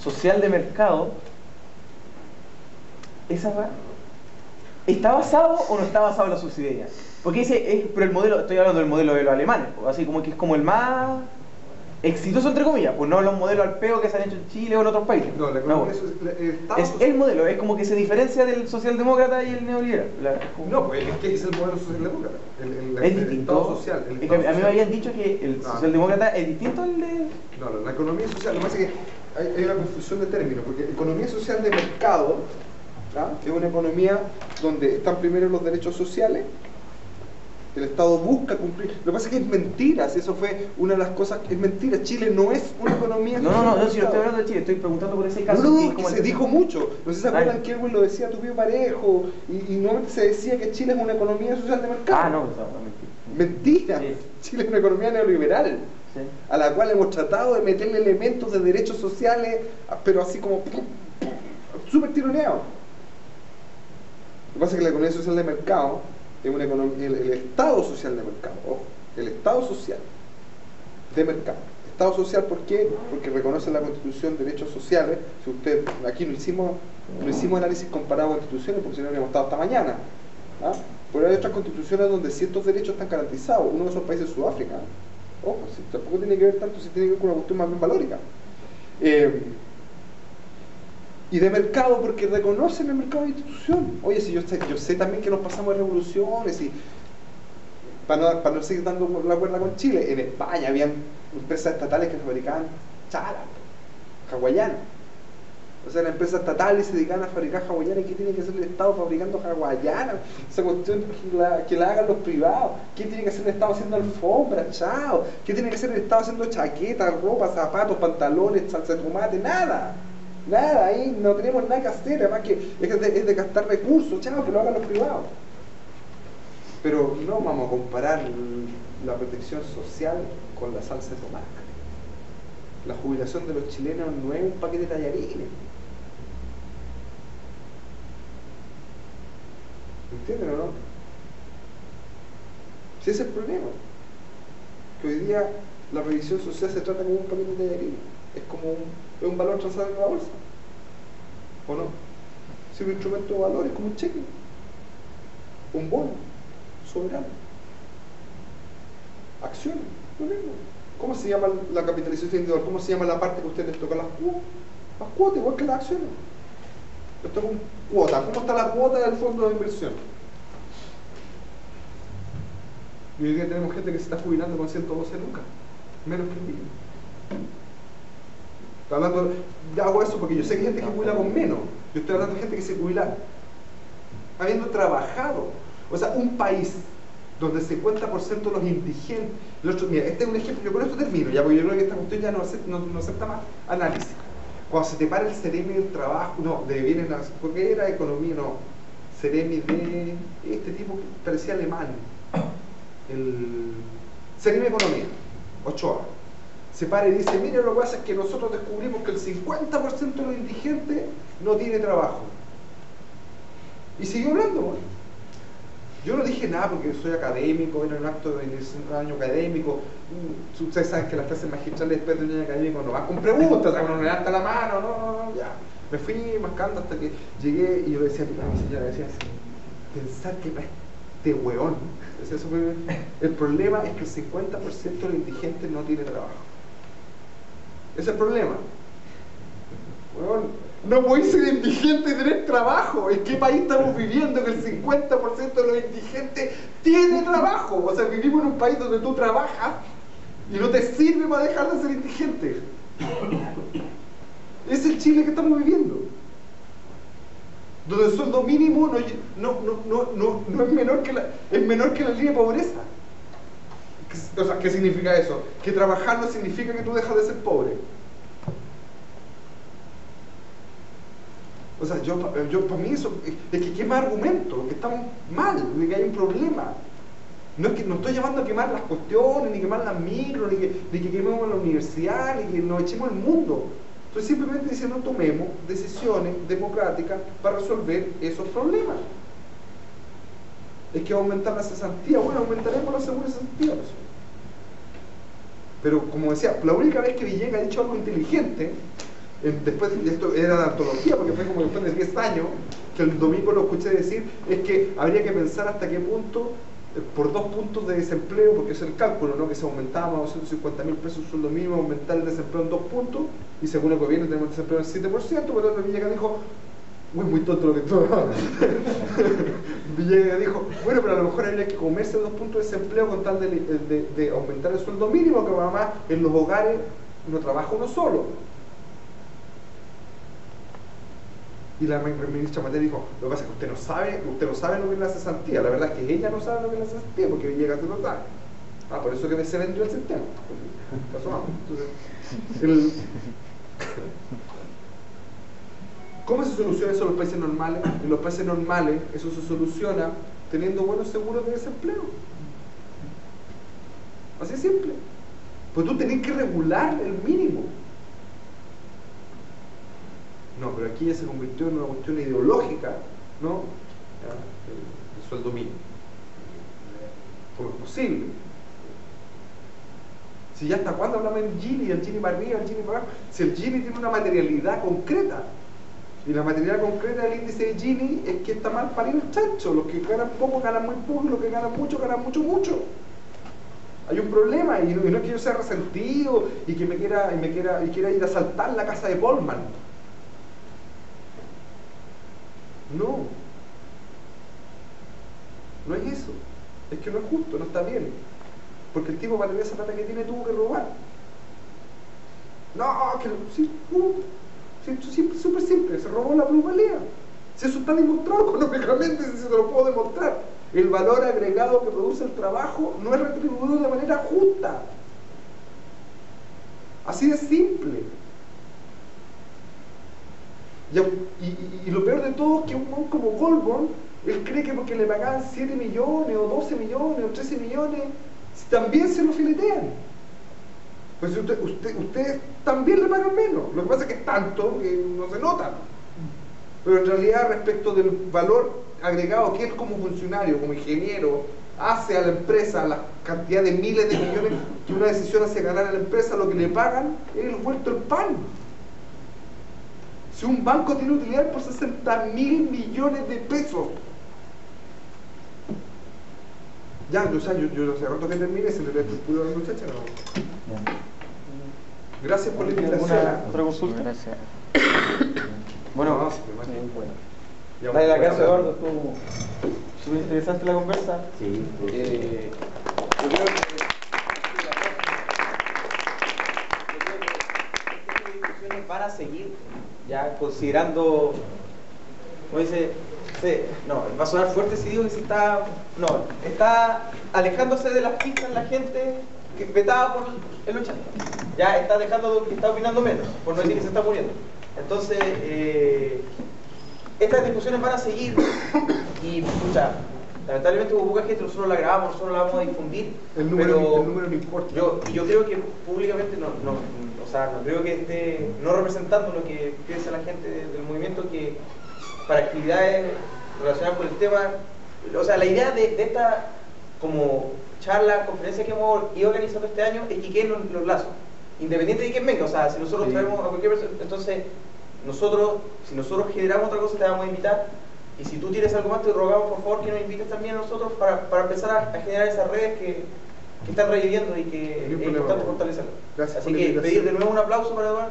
Speaker 6: social de mercado, ¿está basado o no está basado en la subsidiariedad? Porque pero el modelo, estoy hablando del modelo de los alemanes, así como que es como el más exitoso entre comillas, pues no los modelos al peo que se han hecho en Chile o en otros países.
Speaker 4: No, la economía
Speaker 6: es el modelo, es como que se diferencia del socialdemócrata y el neoliberal.
Speaker 4: No, pues es que es el modelo socialdemócrata.
Speaker 6: Es distinto.
Speaker 4: Estado social.
Speaker 6: Es que a mí me habían dicho que el socialdemócrata es distinto al de...
Speaker 4: No, la economía social, lo que pasa es que hay una confusión de términos, porque economía social de mercado es una economía donde están primero los derechos sociales. El Estado busca cumplir. Lo que pasa es que es mentira, si eso fue una de las cosas, es mentira. Chile no es una economía.
Speaker 6: No, si no estoy hablando de Chile, estoy preguntando por ese caso.
Speaker 4: Que se dijo mucho. No sé si se acuerdan que Elwin lo decía Tupio Parejo, y no se decía que Chile es una economía social de mercado.
Speaker 6: No,
Speaker 4: mentira.
Speaker 6: Sí.
Speaker 4: Chile es una economía neoliberal,
Speaker 6: sí,
Speaker 4: a la cual hemos tratado de meterle elementos de derechos sociales, pero así como súper tironeado. Lo que pasa es que la economía social de mercado es una economía, el Estado social de mercado, ojo, el Estado social de mercado. Estado social, ¿por qué? Porque reconoce la Constitución derechos sociales. Si usted, aquí no hicimos análisis comparado a constituciones, porque si no habríamos estado hasta mañana. Pero hay otras constituciones donde ciertos derechos están garantizados. Uno de esos países es Sudáfrica. Ojo, tampoco tiene que ver tanto, si tiene que ver con una cuestión más bien valórica. Y de mercado, porque reconocen el mercado de institución. Oye, si yo sé también que nos pasamos de revoluciones, y para no seguir dando la cuerda con Chile, en España habían empresas estatales que fabricaban chalas hawaianas. O sea, las empresas estatales se dedicaban a fabricar hawaianas. ¿Qué tiene que hacer el Estado fabricando hawaianas? Esa cuestión que la hagan los privados. ¿Qué tiene que hacer el Estado haciendo alfombras? Chao. ¿Qué tiene que hacer el Estado haciendo chaquetas, ropa, zapatos, pantalones, salsa de tomate? Nada, ahí no tenemos nada que hacer. Además que es de gastar recursos. Chao, que lo hagan los privados. Pero no vamos a comparar la protección social con la salsa de tomate. La jubilación de los chilenos no es un paquete de tallarines. ¿Entienden o no? Si ese es el problema. Que hoy día la revisión social se trata como un paquete de tallarines. Es un valor transado en la bolsa. ¿O no? Si un instrumento de valor es como un cheque, un bono soberano, acciones, lo mismo. ¿Cómo se llama la capitalización individual? ¿Cómo se llama la parte que a ustedes les toca? Las cuotas, igual que las acciones. Les toca una cuota. ¿Cómo está la cuota del fondo de inversión? Y hoy día tenemos gente que se está jubilando con 112 lucas, menos que el mínimo. Estoy hablando, ya hago eso porque yo sé que hay gente que jubila con menos. Yo estoy hablando de gente que se jubila habiendo trabajado. O sea, un país donde el 50% de los indigentes... Mira, este es un ejemplo, yo con esto termino, ya, porque yo creo que esta cuestión ya no acepta más análisis. Cuando se te para el Ceremi del trabajo, no, de bienes, porque era economía, no. Ceremi de este tipo que parecía alemán. El Ceremi de Economía, Ochoa. Se para y dice, mire, lo que pasa es que nosotros descubrimos que el 50% de los indigentes no tiene trabajo. Y siguió hablando, ¿no? Yo no dije nada porque soy académico, era un acto de un año académico. Ustedes saben que las clases magistrales después de un año académico no van con preguntas, uno levanta la mano, no, ya. Me fui mascando hasta que llegué y yo le decía a mi señora, decía así, pensar que este hueón, eso fue, el problema es que el 50% de los indigentes no tiene trabajo. Ese es el problema. Hueón, no voy a ser indigente y tener trabajo. ¿En qué país estamos viviendo que el 50% de los indigentes tiene trabajo? O sea, vivimos en un país donde tú trabajas y no te sirve para dejar de ser indigente. Es el Chile que estamos viviendo, donde el sueldo mínimo no es menor que la línea de pobreza. O sea, ¿qué significa eso? Que trabajar no significa que tú dejas de ser pobre. O sea, para mí eso es que quema argumentos, que estamos mal, de que hay un problema. No estoy llamando a quemar las cuestiones, ni quemar las micros, ni que quememos la universidad, ni que nos echemos el mundo. Estoy simplemente diciendo, tomemos decisiones democráticas para resolver esos problemas. Es que aumentar la cesantía, bueno, aumentaremos la segunda cesantía. Pero como decía, la única vez que Villegas ha dicho algo inteligente, después de esto era de antología, porque fue como después de 10 años, que el domingo lo escuché decir, es que habría que pensar hasta qué punto, por 2 puntos de desempleo, porque es el cálculo, ¿no? Que se aumentaba a 250.000 pesos el sueldo mínimo, aumentar el desempleo en 2 puntos, y según el gobierno tenemos desempleo del 7%, pero entonces Villegas dijo, muy tonto lo que tú Villegas dijo, bueno, pero a lo mejor habría que comerse 2 puntos de desempleo con tal de aumentar el sueldo mínimo, que además en los hogares no trabaja uno solo. Y la ministra Matei dijo, lo que pasa es que usted no sabe lo que es la cesantía. La verdad es que ella no sabe lo que es la cesantía, porque Villegas se lo sabe. Por eso que se vendió el sistema. Entonces, ¿cómo se soluciona eso en los países normales? En los países normales eso se soluciona teniendo buenos seguros de desempleo. Así de simple. Pues tú tenés que regular el mínimo. No, pero aquí ya se convirtió en una cuestión ideológica, ¿no? El sueldo mínimo. ¿Cómo es posible? Si ya hasta cuándo hablamos del Gini, el Gini para arriba, el Gini para abajo. Si el Gini tiene una materialidad concreta, y la materialidad concreta del índice de Gini es que está mal parido el chancho. Los que ganan poco ganan muy poco, y los que ganan mucho mucho. Hay un problema, y no es que yo sea resentido y que quiera ir a asaltar la casa de Polman. No es eso. Es que no es justo, no está bien. Porque el tipo para tener esa plata que tiene tuvo que robar. No, que no, sí, súper simple, se robó la plusvalía. Si eso está demostrado económicamente, si se lo puedo demostrar. El valor agregado que produce el trabajo no es retribuido de manera justa. Así de simple. Y lo peor de todo es que un hombre como Goldborn, él cree que porque le pagaban 7 millones o 12 millones o 13 millones, también se lo filetean. Pues ustedes también le pagan menos. Lo que pasa es que es tanto que no se nota. Pero en realidad, respecto del valor agregado que él como funcionario, como ingeniero, hace a la empresa la cantidad de miles de millones que una decisión hace ganar a la empresa, lo que le pagan es el vuelto el pan. Si un banco tiene utilidad por 60.000 millones de pesos. Ya, yo hace rato que termine, se le ve el pudo a la muchacha, no. Gracias por la invitación.
Speaker 6: ¿Otra consulta?
Speaker 7: Gracias.
Speaker 6: Bueno,
Speaker 4: No, sí, me imagino. Ya,
Speaker 6: dale la
Speaker 4: bueno,
Speaker 6: casa, Eduardo, estuvo súper interesante la conversa.
Speaker 3: Sí,
Speaker 6: Yo creo que estas discusiones van a seguir, ya considerando, como dice, no, va a sonar fuerte si digo que está alejándose de las pistas la gente que vetada por el 80. Ya está dejando, está opinando menos, por no decir que se está muriendo. Entonces, estas discusiones van a seguir y, escucha, lamentablemente hubo poca gente, nosotros la grabamos, nosotros la vamos a difundir,
Speaker 4: el número no
Speaker 6: pero
Speaker 4: importa.
Speaker 6: yo creo que públicamente no creo que esté no representando lo que piensa la gente del movimiento, que para actividades relacionadas con el tema, o sea, la idea de esta como charla, conferencia que hemos ido organizando este año es que queden los lazos, independiente de quién venga. O sea, si nosotros traemos a cualquier persona, entonces si nosotros generamos otra cosa te vamos a invitar, y si tú tienes algo más te rogamos por favor que nos invites también a nosotros para empezar a generar esas redes que están reviviendo y que estamos fortaleciendo.
Speaker 4: Gracias.
Speaker 6: Así que pedir de nuevo un aplauso para Eduardo.